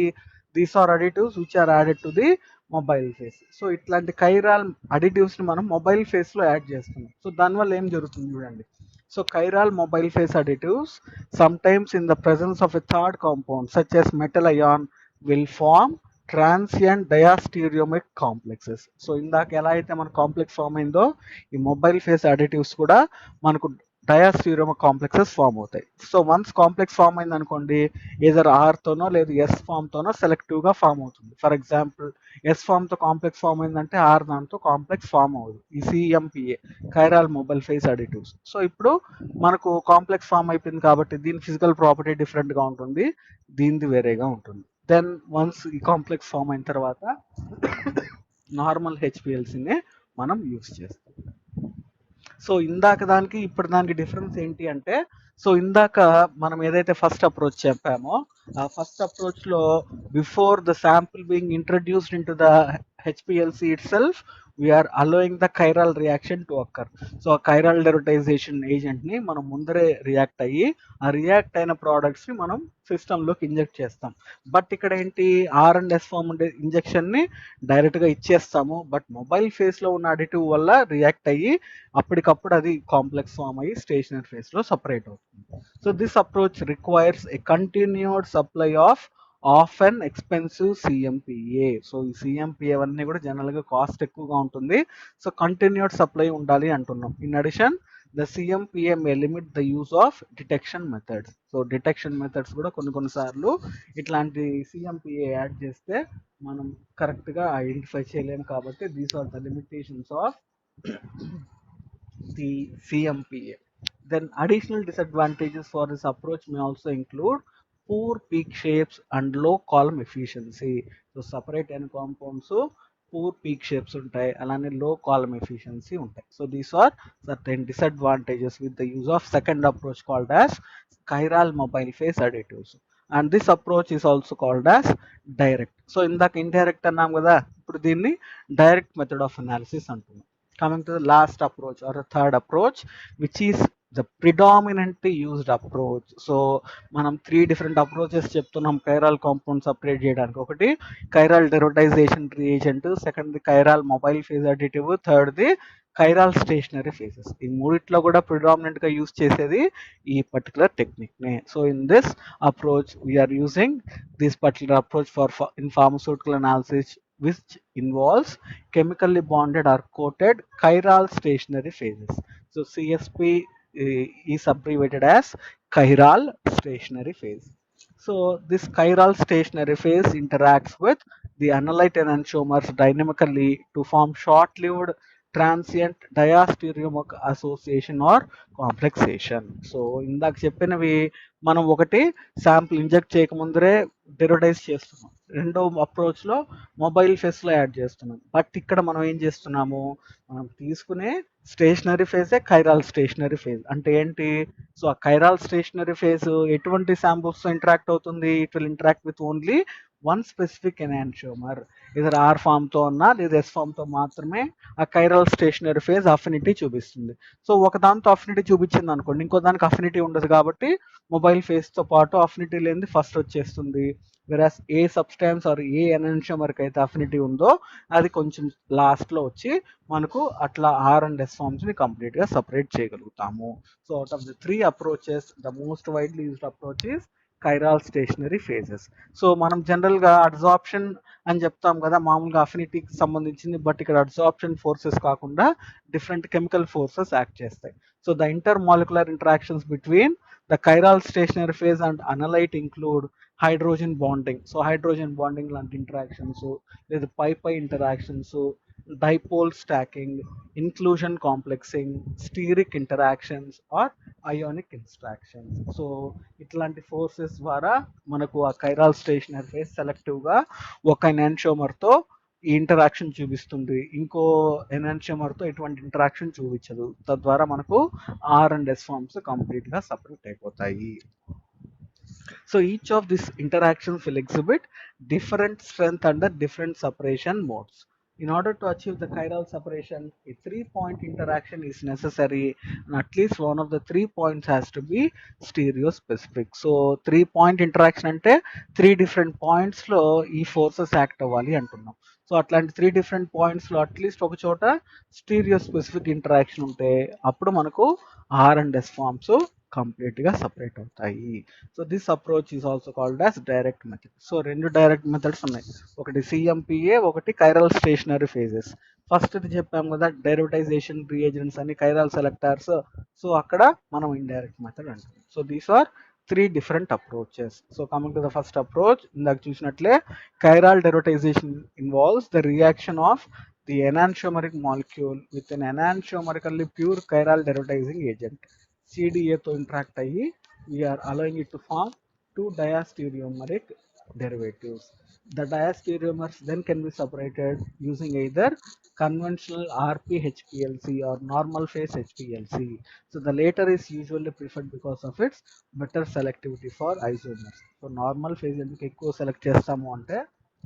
[SPEAKER 1] these are additives which are added to the mobile phase. So ఇట్లాంటి కైరాల్ అడిటివ్స్ని మనం మొబైల్ ఫేస్లో యాడ్ చేస్తున్నాం. సో దానివల్ల ఏం జరుగుతుంది చూడండి. So chiral mobile phase additives sometimes in the presence of a third compound such as metal ion will form transient diastereomeric complexes. So ఇందాక ఎలా అయితే మన కాంప్లెక్స్ ఫామ్ అయిందో ఈ మొబైల్ ఫేస్ అడిటివ్స్ కూడా మనకు డయాస్టీరియోమిక్ కాంప్లెక్సెస్ ఫామ్ అవుతాయి. సో వన్స్ కాంప్లెక్స్ ఫామ్ అయింది అనుకోండి, ఏదర్ ఆర్తోనో లేదు ఎస్ ఫామ్తోనో సెలెక్టివ్గా ఫామ్ అవుతుంది. ఫర్ ఎగ్జాంపుల్ ఎస్ ఫామ్తో కాంప్లెక్స్ ఫామ్ అయిందంటే ఆర్ దాంతో కాంప్లెక్స్ ఫామ్ అవ్వదు. ఈ CMPA chiral mobile phase additives. So ఇప్పుడు మనకు కాంప్లెక్స్ ఫామ్ అయిపోయింది కాబట్టి దీని ఫిజికల్ ప్రాపర్టీ డిఫరెంట్గా ఉంటుంది, దీనిది వేరేగా ఉంటుంది. దెన్ వన్స్ ఈ కాంప్లెక్స్ ఫామ్ అయిన తర్వాత నార్మల్ హెచ్పిఎల్సీనే మనం యూస్ చేస్తాం. సో ఇందాక దానికి ఇప్పుడు దానికి డిఫరెన్స్ ఏంటి అంటే, సో ఇందాక మనం ఏదైతే ఫస్ట్ అప్రోచ్ చెప్పామో ఆ ఫస్ట్ అప్రోచ్లో before the sample being introduced into the HPLC itself we are allowing the chiral reaction to occur. So ఆ కైరాల్ డెరివేటైజేషన్ ఏజెంట్ని మనం ముందరే రియాక్ట్ అయ్యి ఆ రియాక్ట్ అయిన ప్రోడక్ట్స్ని మనం సిస్టంలోకి ఇంజెక్ట్ చేస్తాం. బట్ ఇక్కడ ఏంటి, ఆర్ అండ్ ఎస్ ఫామ్ ఉండే ఇంజెక్షన్ని డైరెక్ట్గా ఇచ్చేస్తాము, బట్ మొబైల్ ఫేస్లో ఉన్న అడిటివ్ వల్ల రియాక్ట్ అయ్యి అప్పటికప్పుడు అది కాంప్లెక్స్ ఫామ్ అయ్యి స్టేషనరీ ఫేస్లో సపరేట్ అవుతుంది. So this approach requires a continued supply of an expensive CMPA. So ఈ సిఎంపిఏ అవన్నీ కూడా జనరల్గా కాస్ట్ ఎక్కువగా ఉంటుంది, సో కంటిన్యూడ్ సప్లై ఉండాలి అంటున్నాం. In addition the CMPA may limit the use of detection methods. So detection methods కూడా కొన్నిసార్లు ఇట్లాంటి సిఎంపిఏ యాడ్ చేస్తే మనం కరెక్ట్గా ఐడెంటిఫై చేయలేము కాబట్టి these are the limitations of the CMPA. Then additional disadvantages for this approach may also include poor peak shapes and low column efficiency. So separate n compounds poor peak shapes ఉంటాయి, అలానే low column efficiency ఉంటాయి. So these are certain disadvantages with the use of second approach called as chiral mobile phase additives. And this approach is also called as direct. So ఇందాక ఇండైరెక్ట్ అన్నాం కదా, ఇప్పుడు దీన్ని డైరెక్ట్ మెథడ్ ఆఫ్ అనాలిసిస్ అంటున్నాం. Coming to the last approach or the third approach, which is the predominantly used approach. So మనం 3 డిఫరెంట్ అప్రోచెస్ చెప్తున్నాం కైరాల్ కాంపౌండ్ సపరేట్ చేయడానికి. ఒకటి chiral derivatization reagent, second chiral mobile phase additive, third the chiral stationary phases. ఈ మూడిట్లో కూడా ప్రిడామినెంట్ గా యూజ్ చేసేది ఈ పర్టికులర్ టెక్నిక్ నే. So in this approach we are using this particular approach for in pharmaceutical analysis which involves chemically bonded or coated chiral stationary phases. So CSP is abbreviated as chiral stationary phase. So this chiral stationary phase interacts with the analyte enantiomers dynamically to form short-lived transient diastereomer association or complexation. So ఇందాక చెప్పినవి మనం ఒకటి శాంపుల్ ఇంజెక్ట్ చేయకముందరే డెరోటైజ్ చేస్తున్నాం, రెండో అప్రోచ్ లో మొబైల్ ఫేస్ లో యాడ్ చేస్తున్నాం. బట్ ఇక్కడ మనం ఏం చేస్తున్నాము, మనం తీసుకునే స్టేషనరీ ఫేజే కైరాల్ స్టేషనరీ ఫేజ్. అంటే ఏంటి, సో ఆ కైరాల్ స్టేషనరీ ఫేజ్ ఎటువంటి శాంపుల్స్ తో ఇంటరాక్ట్ అవుతుంది, it will interact with only one specific enantiomer. Either R form తో ఉన్నా లేదా ఎస్ ఫామ్ తో మాత్రమే ఆ కైరాల్ స్టేషనరీ ఫేజ్ అఫినిటీ చూపిస్తుంది. సో ఒక దాంతో అఫినిటీ చూపించింది అనుకోండి, ఇంకో దానికి అఫినిటీ ఉండదు కాబట్టి మొబైల్ ఫేజ్ తో పాటు అఫినిటీ లేనిది ఫస్ట్ వచ్చేస్తుంది. వెరాస్ ఏ సబ్స్టాన్స్ ఆర్ ఏ ఎనాన్షియోమర్కి అయితే అఫినిటీ ఉందో అది కొంచెం లాస్ట్ లో వచ్చి మనకు అట్లా ఆర్ అండ్ ఎస్ ఫార్మ్స్ ని కంప్లీట్ గా సపరేట్ చేయగలుగుతాము. So out of the 3 approaches the most widely used approach is chiral stationary phases. So మనం జనరల్ గా అడ్జార్ప్షన్ అని చెప్తాం కదా, మామూలుగా అఫినిటీకి సంబంధించింది. బట్ ఇక్కడ అడ్జార్ప్షన్ ఫోర్సెస్ కాకుండా డిఫరెంట్ కెమికల్ ఫోర్సెస్ యాక్ట్ చేస్తాయి. So the intermolecular interactions between the chiral stationary phase and analyte include hydrogen bonding. So hydrogen bonding లాంటి interactions, లేదా pi interactions, dipole stacking, inclusion complexing, steric interactions or ionic interactions. So ఇట్లాంటి ఫోర్సెస్ ద్వారా మనకు ఆ కైరాల్ స్టేషనరీ ఫేజ్ సెలెక్టివ్ గా ఒక ఎనాన్షియోమర్ తో ఈ ఇంటరాక్షన్ చూపిస్తుంది, ఇంకో ఎనాన్షియోమర్ తో ఎటువంటి ఇంటరాక్షన్ చూపించదు. తద్వారా మనకు R and S forms complete గా సపరేట్ అయిపోతాయి. So each of these interactions will exhibit different strength under different separation modes. In order to achieve the chiral separation, a 3-point interaction is necessary, and at least one of the 3 points has to be stereospecific. So 3-point interaction ante 3 different points lo ee forces act avvali antunnam. So అట్లాంటి 3 డిఫరెంట్ పాయింట్స్ లో అట్లీస్ట్ ఒక చోట స్టీరియో స్పెసిఫిక్ ఇంటరాక్షన్ ఉంటే అప్పుడు మనకు R and S forms complete గా సపరేట్ అవుతాయి. So this approach is also called as direct method. So 2 direct methods ఉన్నాయి, ఒకటి సిఎంపిఏ, ఒకటి కైరల్ స్టేషనరీ ఫేజెస్. ఫస్ట్ ఇది చెప్పాం కదా డెరివేటైజేషన్ రియేజెంట్స్ అని కైరల్ సెలెక్టార్స్. సో అక్కడ మనం ఇండైరెక్ట్ మెథడ్ అంటాం. So these are 3 different approaches. So coming to the first approach, ఇందాక చూసినట్లే chiral derivatization involves the reaction of the enantiomeric molecule with an enantiomerically pure chiral derivatizing agent. CDA తో ఇంటరాక్ట్ అయ్యి we are allowing it to form 2 diastereomeric derivatives. The diastereomers then can be separated using either conventional RP HPLC or normal phase HPLC. So the latter is usually preferred because of its better selectivity for isomers. So normal phase ఎందుకు ఎక్కువ సెలెక్ట్ చేస్తాము అంటే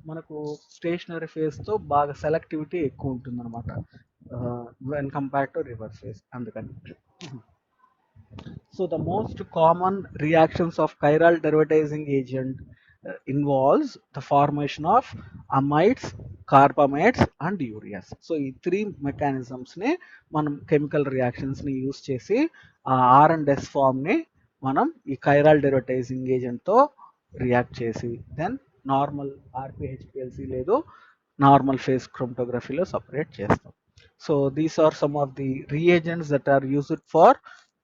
[SPEAKER 1] మనకు స్టేషనరీ ఫేజ్ తో బాగా సెలెక్టివిటీ ఎక్కువ ఉంటుంది అనమాట when compared to reverse phase, అందుకని. So the most common reactions of chiral derivatizing agent involves the formation of amides, carbamates and ureas. So ఈ 3 mechanisms ని మనం కెమికల్ రియాక్షన్స్ ని యూస్ చేసి ఆ ఆర్ అండ్ ఎస్ ఫార్మ్ ని మనం ఈ కైరాల్ డెరివేటైజింగ్ ఏజెంట్ తో రియాక్ట్ చేసి దెన్ నార్మల్ ఆర్పిహెచ్పిఎల్సి లేదు నార్మల్ ఫేజ్ క్రోమటోగ్రఫీలో సపరేట్ చేస్తాం. So these are some of the reagents that are used for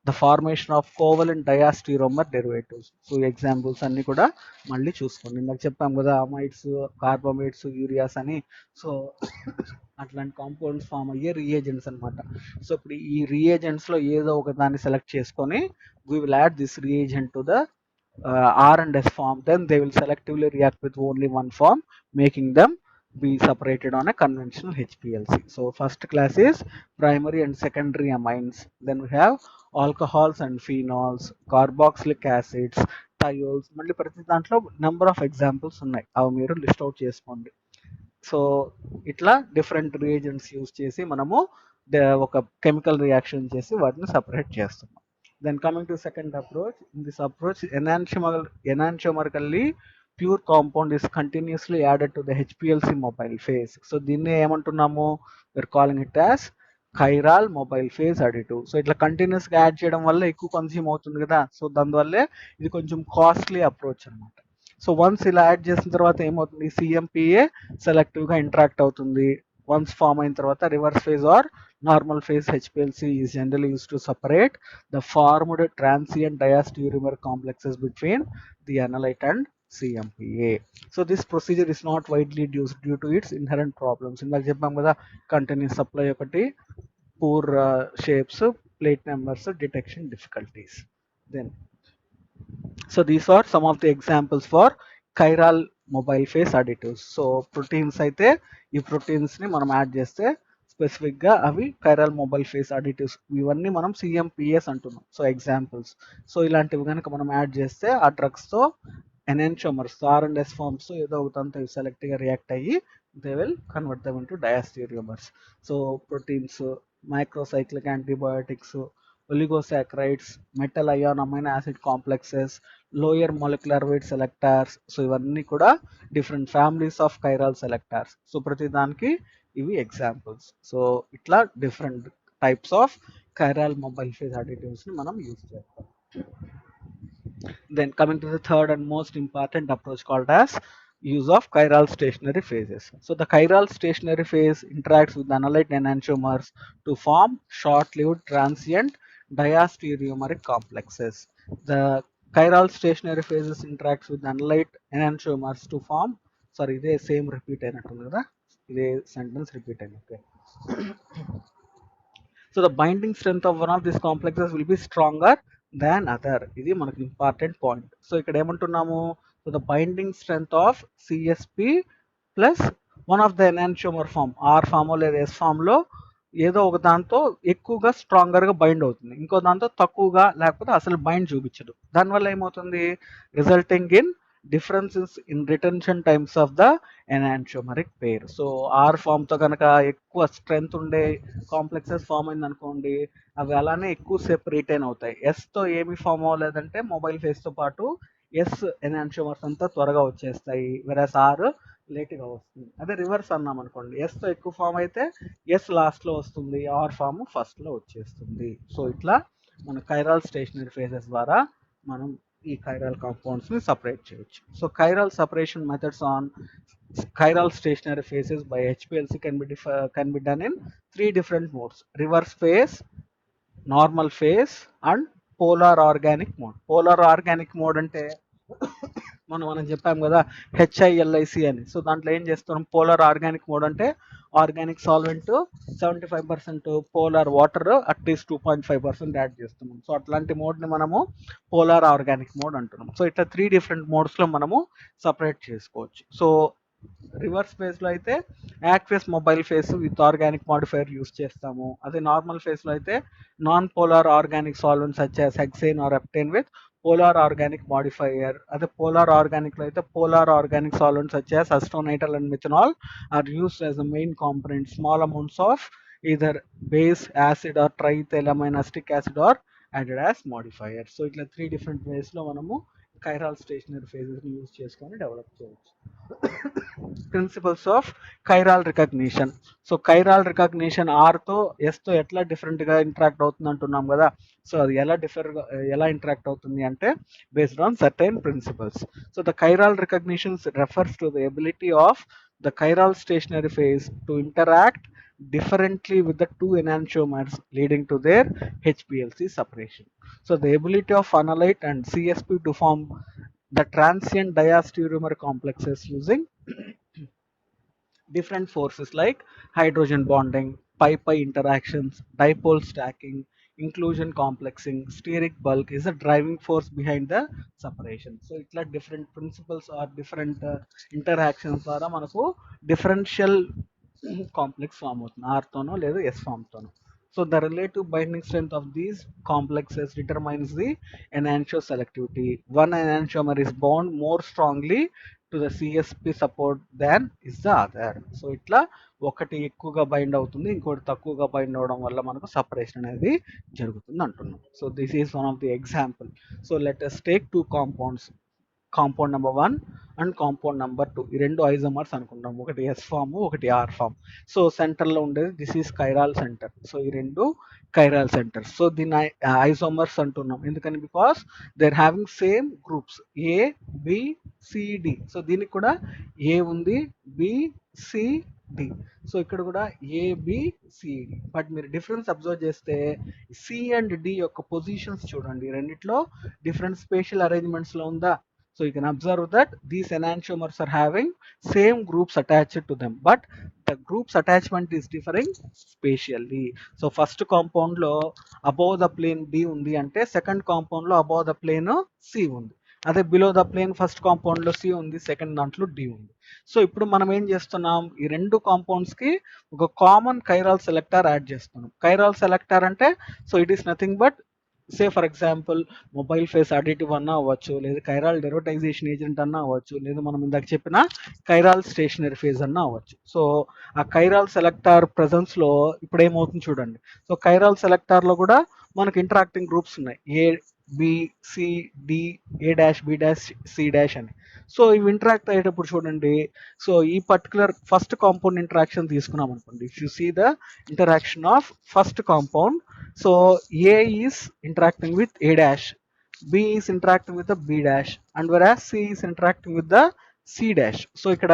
[SPEAKER 1] the formation of covalent diastereomer derivatives. So examples అన్ని కూడా మళ్ళీ చూసుకోండి. ఇందాక చెప్పాం కదా అమైడ్స్, కార్బమేట్స్, యూరియాస్ అని. సో అట్లాంటి కాంపౌండ్స్ ఫామ్ అయ్యే రియేజెంట్స్ అనమాట. సో ఇప్పుడు ఈ రియేజెంట్స్ లో ఏదో ఒక దాన్ని సెలెక్ట్ చేసుకొని we will add this reagent to the R and S form, then they will selectively react with only one form, making them be separated on a conventional HPLC. So first class is primary and secondary amines. Then we have alcohols and phenols, carboxylic acids, thiols. మళ్ళీ ప్రతి దాంట్లో నెంబర్ ఆఫ్ ఎగ్జాంపుల్స్ ఉన్నాయి, అవి మీరు లిస్ట్ అవుట్ చేసుకోండి. సో ఇట్లా డిఫరెంట్ రియేజెంట్స్ యూజ్ చేసి మనము ఒక కెమికల్ రియాక్షన్ చేసి వాటిని సపరేట్ చేస్తున్నాం. Then coming to second approach, in this approach, enantiomerically pure compound is continuously added to the HPLC mobile phase. So దీన్ని ఏమంటున్నాము, we're calling it as chiral mobile phase additive. So ఇట్లా కంటిన్యూస్ గా యాడ్ చేయడం వల్ల ఎక్కువ కన్స్యూమ్ అవుతుంది కదా, సో దానివల్లే ఇది కొంచెం కాస్ట్లీ అప్రోచ్ అనమాట. సో వన్స్ ఇలా యాడ్ చేసిన తర్వాత ఏమవుతుంది, సిఎంపిఏ సెలెక్టివ్ గా ఇంటరాక్ట్ అవుతుంది. వన్స్ ఫామ్ అయిన తర్వాత reverse phase or normal phase HPLC is generally use to separate the formed transient diastereomer complexes between the analyte and CMPA. So this procedure is not widely used due to its inherent problems. ఇందాక చెప్పాం కదా, కంటిన్యూస్ సప్లై ఒకటి, poor shapes, plate numbers, detection difficulties. Then so these are some of the examples for chiral mobile phase additives. So proteins అయితే ఈ ప్రోటీన్స్ ని మనం యాడ్ చేస్తే స్పెసిఫిక్ గా అవి chiral mobile phase additives, ఇవన్నీ మనం సిఎంపిఎస్ అంటున్నాం. So examples. సో ఇలాంటివి కనుక మనం యాడ్ చేస్తే ఆ డ్రగ్స్ తో enantiomers, R and S forms ఏదో ఒకటంతా సెలెక్ట్ గా రియాక్ట్ అయ్యి they will convert them into diastereomers. So proteins, microcyclic antibiotics, oligosaccharides, metal ion amino acid complexes, lower molecular weight selectors. So ఇవన్నీ కూడా different families of chiral selectors. So ప్రతి దానికి ఇవి ఎగ్జాంపుల్స్. సో ఇట్లా different types of chiral mobile phase additives ని మనం యూజ్ చేస్తాం. Then coming to the third and most important approach called as use of chiral stationary phases. So the chiral stationary phase interacts with the analyte enantiomers to form short-lived transient diastereomeric complexes. The chiral stationary phases interacts with the analyte enantiomers to form, sorry, ఇదే సేమ్ రిపీట్ అయినట్టుంది కదా, ఇదే సెంటెన్స్ రిపీట్ అయింది. Okay. So the binding strength of one of these complexes will be stronger than other. ఇది మనకు ఇంపార్టెంట్ పాయింట్. సో ఇక్కడ ఏమంటున్నాము, so the binding strength of CSP plus one of the enantiomer form, R form లేదా ఎస్ ఫామ్ లో ఏదో ఒక దాంతో ఎక్కువగా స్ట్రాంగర్ గా బైండ్ అవుతుంది, ఇంకో దాంతో తక్కువగా లేకపోతే అసలు బైండ్ చూపించదు. దానివల్ల ఏమవుతుంది, resulting in differences in retention times of the enantiomeric pair. So R form తో కనుక ఎక్కువ స్ట్రెంగ్త్ ఉండే కాంప్లెక్సెస్ ఫామ్ అయింది అనుకోండి, అవి అలానే ఎక్కువసేపు రిటైన్ అవుతాయి. ఎస్ తో ఏమి ఫామ్ అవ్వలేదంటే మొబైల్ ఫేస్ తో పాటు ఎస్ ఎనాన్షియోమర్స్ అంతా త్వరగా వచ్చేస్తాయి, వెరాస్ ఆర్ లేట్ గా వస్తుంది. అదే రివర్స్ అన్నాం అనుకోండి, ఎస్ తో ఎక్కువ ఫామ్ అయితే ఎస్ లాస్ట్ లో వస్తుంది, ఆర్ ఫామ్ ఫస్ట్ లో వచ్చేస్తుంది. సో ఇట్లా మన కైరాల్ స్టేషనరీ ఫేజెస్ ద్వారా మనం ఈ కైరాల్ కాంపౌండ్స్ ని సపరేట్ చేయొచ్చు. So chiral separation methods on chiral stationary phases by HPLC can be done in 3 different modes: reverse phase, normal phase and polar organic mode. Polar organic mode అంటే మనం చెప్పాం కదా HILIC అని. సో దాంట్లో ఏం చేస్తున్నాం, పోలార్ ఆర్గానిక్ మోడ్ అంటే organic solvent 75%, polar water at least 2.5% add చేస్తున్నాం. సో అట్లాంటి మోడ్ ని మనము పోలార్ ఆర్గానిక్ మోడ్ అంటున్నాం. సో ఇట్లా 3 డిఫరెంట్ మోడ్స్ లో మనము సపరేట్ చేసుకోవచ్చు. సో రివర్స్ ఫేజ్ లో అయితే aqueous mobile phase with organic modifier use చేస్తాము. అదే నార్మల్ ఫేజ్ లో అయితే non polar organic solvents such as hexane or heptane with polar organic modifier. అదే పోలార్ ఆర్గానిక్ లో అయితే polar organic solvents such as acetonitrile and methanol are used as the main component. Small amounts of ether base acid or triethylamine acetic acid are added as modifier. So ఇట్లా 3 డిఫరెంట్ వేస్ లో మనము కైరాల్ స్టేషనరీ ఫేజెస్ ని యూజ్ చేసుకొని డెవలప్ చేయవచ్చు. Principles of chiral recognition. So chiral recognition R తో ఎస్ తో ఎట్లా డిఫరెంట్ గా ఇంటరాక్ట్ అవుతుంది అంటున్నాం కదా, సో అది ఎలా ఇంటరాక్ట్ అవుతుంది అంటే based on certain principles. So the chiral recognition refers to the ability of the chiral stationary phase to interact differently with the two enantiomers leading to their HPLC separation. So the ability of analyte and CSP to form the transient diastereomer complexes using different forces like hydrogen bonding, pi-pi interactions, dipole stacking, inclusion complexing, steric bulk is the driving force behind the separation. So itla different principles or different interactions ద్వారా మనకు డిఫరెన్షియల్ కాంప్లెక్స్ ఫామ్ అవుతుంది, ఆర్ తోనో లేదా ఎస్ ఫామ్ తోనో. So the relative binding strength of these complexes determines the enantiomer selectivity. One enantiomer is bound more strongly to the CSP support than is the other. So ఇట్లా ఒకటి ఎక్కువగా బైండ్ అవుతుంది, ఇంకోటి తక్కువగా బైండ్ అవడం వల్ల మనకు సపరేషన్ అనేది జరుగుతుంది అంటున్నాం. So this is one of the example. So let us take two compounds, compound number 1 and compound number 2. ఈ రెండు ఐజోమర్స్ అనుకుంటాం, ఒకటి ఎస్ ఫామ్ ఒకటి ఆర్ ఫామ్. సో సెంటర్లో ఉండేది this is chiral centre. So ఈ రెండు కైరాల్ సెంటర్స్. సో దీన్ని ఐజోమర్స్ అంటున్నాం ఎందుకని, because they are having same groups A B C D. So దీనికి కూడా ఏ ఉంది, బి సి డి. సో ఇక్కడ కూడా ఏబిసిడి. బట్ మీరు డిఫరెన్స్ అబ్జర్వ్ చేస్తే సి అండ్ డి యొక్క పొజిషన్స్ చూడండి, రెండిట్లో డిఫరెంట్ స్పేషియల్ అరేంజ్మెంట్స్ లో ఉందా. So you can observe that these enantiomers are having same groups attached to them, but the groups attachment is differing spatially. So first compound lo above the plane D undi ante second compound lo above the plane C undi. అదే below the plane first compound లో సి ఉంది, సెకండ్ దాంట్లో డి ఉంది. సో ఇప్పుడు మనం ఏం చేస్తున్నాం, ఈ రెండు కాంపౌండ్స్ కి ఒక కామన్ కైరాల్ సెలెక్టర్ యాడ్ చేస్తున్నాం. కైరాల్ సెలెక్టర్ అంటే so it is nothing but say for example mobile phase additive అన్నా అవ్వచ్చు, లేదా కైరాల్ డెరోటైజేషన్ ఏజెంట్ అన్నా అవ్వచ్చు, లేదా మనం ఇందాక చెప్పిన కైరాల్ స్టేషనరీ ఫేజ్ అన్నా అవ్వచ్చు. సో ఆ కైరాల్ సెలెక్టార్ ప్రెజెన్స్ లో ఇప్పుడు ఏమవుతుంది చూడండి. సో కైరాల్ సెలెక్టార్ లో కూడా మనకి ఇంటరాక్టింగ్ గ్రూప్స్ ఉన్నాయి, A B C D, A dash B dash C dash అని. సో ఇవి ఇంటరాక్ట్ అయ్యేటప్పుడు చూడండి, సో ఈ పర్టికులర్ ఫస్ట్ కాంపౌండ్ ఇంటరాక్షన్ తీసుకున్నాం అనుకోండి. If you see the interaction of first compound, so A is interacting with A dash, B is interacting with the B dash, and whereas C is interacting with the C dash. So ఇక్కడ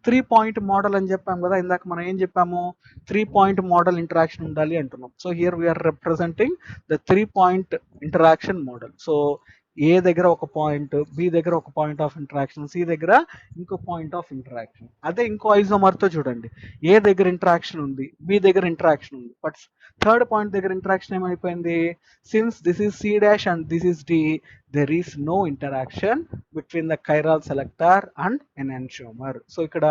[SPEAKER 1] 3-point మోడల్ అని చెప్పాము కదా, ఇందాక మనం ఏం చెప్పాము, 3-point మోడల్ ఇంటరాక్షన్ ఉండాలి అంటున్నాం. So here we are representing the 3-point interaction model. So A దగ్గర ఒక పాయింట్, బి దగ్గర ఒక పాయింట్ ఆఫ్ ఇంటరాక్షన్, సి దగ్గర ఇంకో పాయింట్ ఆఫ్ ఇంటరాక్షన్. అదే ఇంకో ఐజోమర్ తో చూడండి, ఏ దగ్గర ఇంటరాక్షన్ ఉంది, బి దగ్గర ఇంటరాక్షన్ ఉంది, బట్ థర్డ్ పాయింట్ దగ్గర ఇంటరాక్షన్ ఏమైపోయింది, since this is C dash and this is D, there is no interaction between the chiral selector and enantiomer. So ఇక్కడ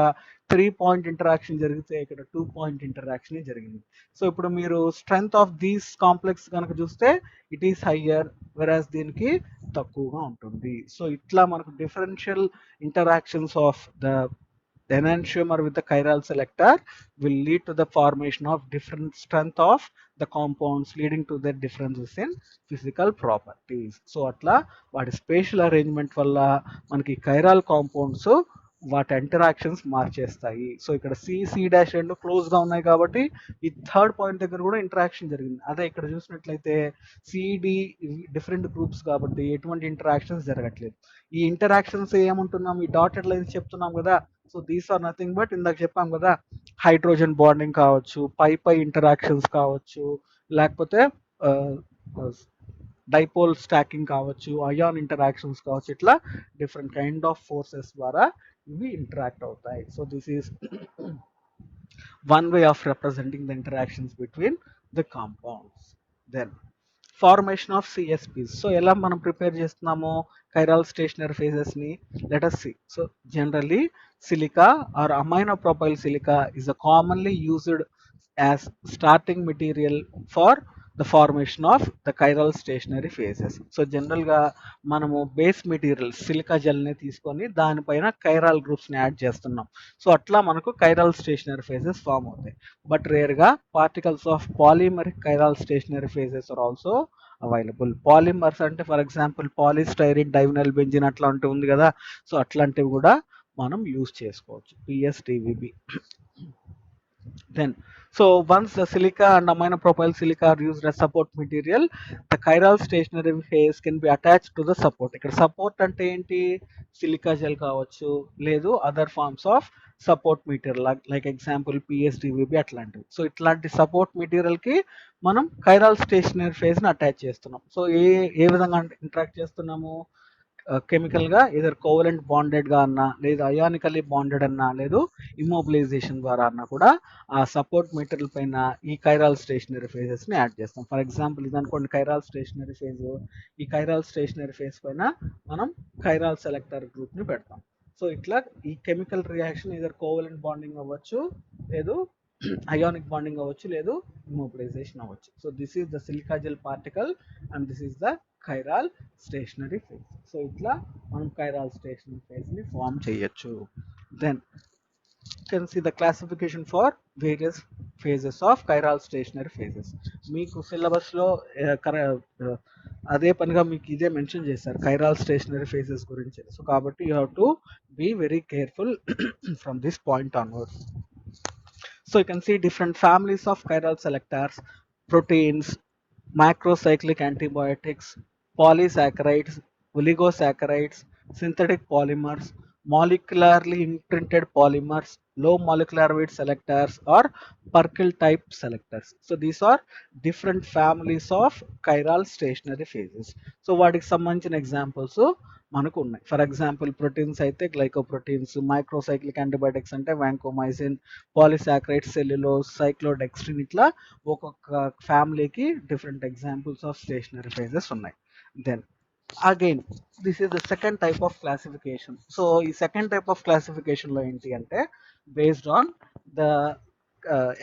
[SPEAKER 1] 3-point ఇంటరాక్షన్ జరిగితే ఇక్కడ 2-point ఇంటరాక్షన్ జరిగింది. సో ఇప్పుడు మీరు స్ట్రెంగ్త్ ఆఫ్ దీస్ కాంప్లెక్స్ కనుక చూస్తే ఇట్ ఈస్ హయ్యర్, వెరాస్ దీనికి తక్కువగా ఉంటుంది. సో ఇట్లా మనకు differential interactions of the enantiomer with the chiral selector will lead to the formation of different strength of the compounds, leading to their differences in physical properties. So atla vaati spatial arrangement valla manaki chiral compounds వాటి ఇంటరాక్షన్స్ మార్చేస్తాయి. సో ఇక్కడ సి డాష్ రెండు క్లోజ్ గా ఉన్నాయి కాబట్టి ఈ థర్డ్ పాయింట్ దగ్గర కూడా ఇంటరాక్షన్ జరిగింది. అదే ఇక్కడ చూసినట్లయితే సిడి డిఫరెంట్ గ్రూప్స్ కాబట్టి ఎటువంటి ఇంటరాక్షన్స్ జరగట్లేదు. ఈ ఇంటరాక్షన్స్ ఏమంటున్నాం, ఈ డాటెడ్ లైన్స్ చెప్తున్నాం కదా. So these are nothing but ఇందాక చెప్పాం కదా, హైడ్రోజన్ బాండింగ్ కావచ్చు, పై ఇంటరాక్షన్స్ కావచ్చు, లేకపోతే డైపోల్ స్టాకింగ్ కావచ్చు, అయాన్ ఇంటరాక్షన్స్ కావచ్చు, ఇట్లా డిఫరెంట్ కైండ్ ఆఫ్ ఫోర్సెస్ ద్వారా ఇవి ఇంటరాక్ట్ అవుతాయి. So this is one way of representing the interactions between the compounds. Then formation of CSPs. So ఎలా మనం ప్రిపేర్ చేస్తున్నాము chiral stationary phases ని, let us see. So generally silica or aminopropyl silica is a commonly used as starting material for the formation of the chiral stationary phases. So general గా మనము బేస్ మెటీరియల్ సిలికా జెల్ ని తీసుకొని దానిపైన కైరాల్ గ్రూప్స్ ని యాడ్ చేస్తున్నాం. సో అట్లా మనకు కైరాల్ స్టేషనరీ ఫేజెస్ ఫామ్ అవుతాయి. బట్ రేర్ గా particles of polymeric chiral stationary phases are also available. Polymers అంటే for example polystyrene divinylbenzene అట్లాంటివి ఉంది కదా, సో అట్లాంటివి కూడా మనం యూజ్ చేసుకోవచ్చు, PSDVB. Then so once the silica and aminopropyl silica are used as support material, the chiral stationary phase can be attached to the support. ఇక్కడ సపోర్ట్ అంటే ఏంటి, సిలికా జెల్ కావచ్చు, లేదు other forms of support material like example PSDVB అట్లాంటివి. సో ఇట్లాంటి సపోర్ట్ మెటీరియల్ కి మనం కైరాల్ స్టేషనరీ ఫేజ్ ని అటాచ్ చేస్తున్నాం. సో ఏ విధంగా ఇంటరాక్ట్ చేస్తున్నాము, కెమికల్ గా ఇదర్ కోవలెంట్ బాండెడ్ గా అన్నా, లేదా అయానికలీ బాండెడ్ అన్నా, లేదు ఇమ్మోబిలైజేషన్ ద్వారా అన్నా కూడా ఆ సపోర్ట్ మెటీరియల్ పైన ఈ కైరాల్ స్టేషనరీ ఫేజెస్ ని యాడ్ చేస్తాం. ఫర్ ఎగ్జాంపుల్ ఇది అనుకోండి కైరాల్ స్టేషనరీ ఫేజ్, ఈ కైరాల్ స్టేషనరీ ఫేజ్ పైన మనం కైరాల్ సెలెక్టర్ గ్రూప్ ని పెడతాం. సో ఇట్లా ఈ chemical reaction either covalent bonding అవ్వచ్చు, లేదు అయానిక్ బాండింగ్ అవ్వచ్చు, లేదు ఇమ్మొబిలైజేషన్ అవ్వచ్చు. So this is the silica gel particle and this is the chiral stationary phase. So ఇట్లా మనం కైరాల్ స్టేషనరీ ఫేజ్ ని ఫామ్ చేయొచ్చు. Then can see the classification for various phases of chiral stationary phases. మీకు సిలబస్ లో అదే పనిగా మీకు ఇదే మెన్షన్ చేశారు chiral stationary phases గురించి. సో కాబట్టి you have to be very careful from this point onwards. So you can see different families of chiral selectors, proteins, macrocyclic antibiotics, polysaccharides, oligosaccharides, synthetic polymers, molecularly imprinted polymers, low molecular weight selectors, or Purkinje type selectors. So these are different families of chiral stationary phases. So వాటికి సంబంధించిన ఎగ్జాంపుల్స్ మనకు ఉన్నాయి. ఫర్ ఎగ్జాంపుల్ ప్రోటీన్స్ అయితే గ్లైకోప్రోటీన్స్, మైక్రోసైక్లిక్ యాంటీబయాటిక్స్ అంటే వాంకోమైసిన్, పాలిసాక్రైడ్స్, సెల్యులోజ్, సైక్లోడెక్స్ట్రిన్, ఇట్లా ఒక్కొక్క ఫ్యామిలీకి different examples of stationary phases ఉన్నాయి. Then again this is the second type of classification. So ఈ సెకండ్ టైప్ ఆఫ్ క్లాసిఫికేషన్ లో ఏంటి అంటే based on the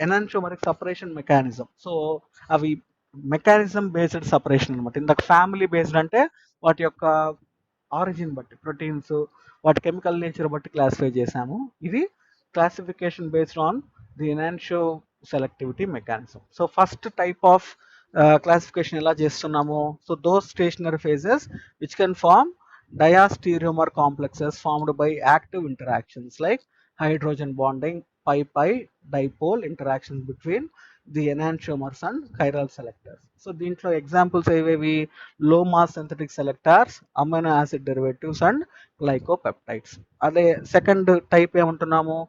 [SPEAKER 1] enantiomeric separation mechanism. So అవి మెకానిజం బేస్డ్ సపరేషన్ అనమాట. ఇందాక ఫ్యామిలీ బేస్డ్ అంటే వాటి యొక్క ఆరిజిన్ బట్టి, ప్రోటీన్స్ వాటి కెమికల్ నేచర్ బట్టి క్లాసిఫై చేసాము. ఇది classification based on the enantioselectivity mechanism. So first type of classification ఎలా చేస్తున్నాము? So those stationary phases which can form diastereomer complexes formed by active interactions like hydrogen bonding, pi dipole interactions between the enantiomers and chiral selectors. So దీంట్లో ఎగ్జాంపుల్స్ ఏవేవి? Low mass synthetic selectors, amino acid derivatives and glycopeptides. అదే సెకండ్ టైప్ ఏమంటున్నాము?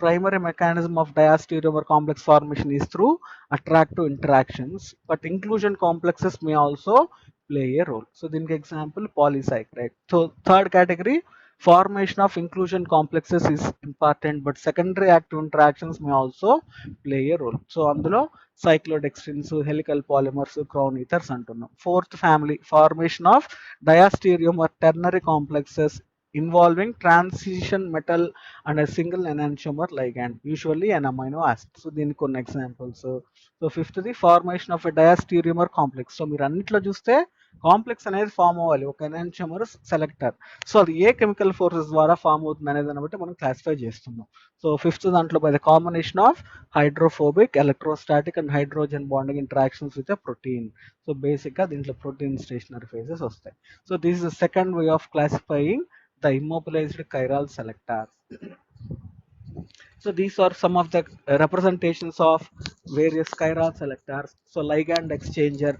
[SPEAKER 1] Primary mechanism of diastereomer complex formation is through attractive interactions, but inclusion complexes may also play a role. So దీనికి example polysaccharide. So third category, formation of inclusion complexes is important, but secondary active interactions may also play a role. So అందులో cyclodextrins, helical polymers, crown ethers అంటున్నాం. Fourth family, formation of diastereomer ternary complexes involving transition metal and a single enantiomer ligand, usually an amino acid. So దీనికి కొన్ని examples. So fifth the formation of a diastereomer complex. So మీరు అన్నిట్లో చూస్తే కాంప్లెక్స్ అనేది ఫామ్ అవ్వాలి, ఒక ఎనాన్షియోమర్ సెలెక్టర్. సో అది ఏ కెమికల్ ఫోర్సెస్ ద్వారా ఫామ్ అవుతుంది అనేది దాన్ని బట్టి మనం క్లాసిఫై చేస్తున్నాం. సో ఫిఫ్త్ దాంట్లో by the combination of hydrophobic, electrostatic and hydrogen bonding interactions with a protein. So బేసిక్గా దీంట్లో ప్రోటీన్ స్టేషనరీ ఫేజెస్ వస్తాయి. So this is the second way of classifying the immobilized chiral selectors. So these are some of the representations of various chiral selectors. So ligand exchanger,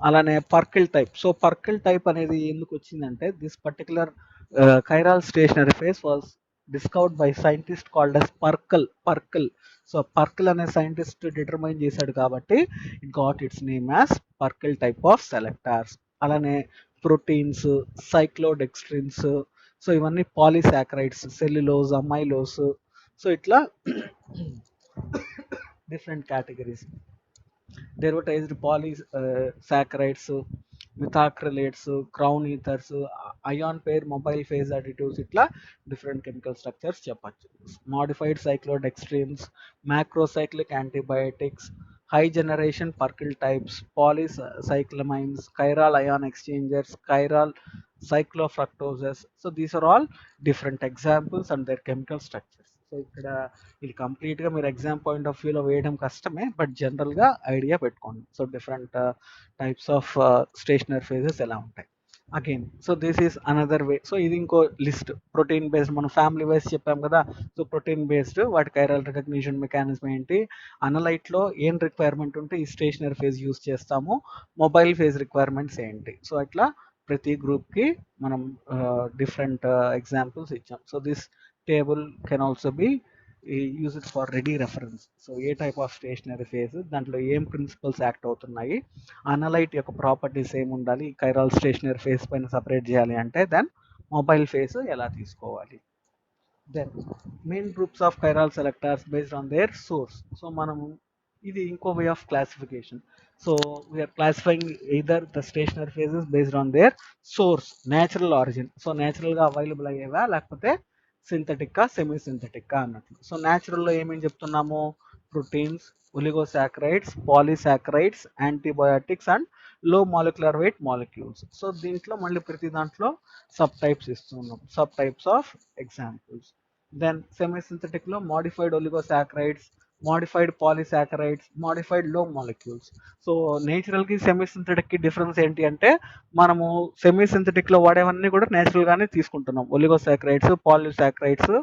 [SPEAKER 1] అలానే Pirkle type. So Pirkle type అనేది ఎందుకు వచ్చిందంటే this particular chiral stationary phase was discovered by scientist called as Pirkle. So Pirkle అనే సైంటిస్ట్ డిటర్మైన్ చేశాడు కాబట్టి it got its name as Pirkle type of selectors. అలానే ప్రోటీన్స్, సైక్లోడెక్స్ట్రిన్స్, సో ఇవన్నీ పాలీసాక్రైడ్స్, సెల్యులోజ్, అమైలోస్, సో ఇట్లా different categories. Derivatized polysaccharides, methacrylates, crown ethers, ion pair, mobile phase additives, ఇట్లా డిఫరెంట్ కెమికల్ స్ట్రక్చర్స్ చెప్పచ్చు. Modified cyclodextrins, మ్యాక్రోసైక్లిక్ antibiotics, high generation Purkinje types, polycyclamines, chiral ion exchangers, chiral cyclofructoses. So these are all different examples and their chemical structures. So ఇక్కడ ఇది కంప్లీట్గా మీరు ఎగ్జామ్ పాయింట్ ఆఫ్ వ్యూలో వేయడం కష్టమే, బట్ జనరల్గా ఐడియా పెట్టుకోండి. So different types of stationary phases ఎలా ఉంటాయి. Again so this is another way. So ఇది ఇంకో లిస్ట్. ప్రోటీన్ బేస్డ్ మనం ఫ్యామిలీ వైజ్ చెప్పాం కదా. సో ప్రోటీన్ బేస్డ్ వాటి కైరల్ రికగ్నిషన్ మెకానిజం ఏంటి, అనలైట్లో ఏం రిక్వైర్మెంట్ ఉంటే ఈ స్టేషనరీ ఫేజ్ యూస్ చేస్తాము, మొబైల్ ఫేజ్ రిక్వైర్మెంట్స్ ఏంటి. సో అట్లా ప్రతి గ్రూప్కి మనం డిఫరెంట్ ఎగ్జాంపుల్స్ ఇచ్చాం. So this table can also be used for ready reference. So A type of stationary phase, దాంట్లో ఏం ప్రిన్సిపల్స్ యాక్ట్ అవుతున్నాయి, అనలైట్ యొక్క ప్రాపర్టీస్ ఏమి ఉండాలి, కైరాల్ స్టేషనరీ ఫేజ్ పైన సపరేట్ చేయాలి అంటే, దెన్ మొబైల్ ఫేజ్ ఎలా తీసుకోవాలి. Then main groups of chiral selectors based on their source. So మనము ఇది ఇంకో way of classification. So we are classifying either the stationary phases based on their source, natural origin. So న్యాచురల్గా అవైలబుల్ అయ్యేవా లేకపోతే సింథటిక్కా, సెమీ సింథటిక్కా అన్నట్లు. సో న్యాచురల్లో ఏమేమి చెప్తున్నాము, proteins, oligosaccharides, polysaccharides, antibiotics and low molecular weight molecules. So దీంట్లో మళ్ళీ ప్రతి దాంట్లో సబ్ టైప్స్ ఇస్తున్నాం, sub types of examples. Then semisynthetic లో modified oligosaccharides, modified polysaccharides, modified low molecules. So natural కి సెమీసింథటిక్ కి డిఫరెన్స్ ఏంటి అంటే మనము సెమీసింథటిక్ లో వాడేవన్నీ కూడా నేచురల్ గానే తీసుకుంటున్నాం, ఒలిగోసాకరైడ్స్, పాలిసాకరైడ్స్,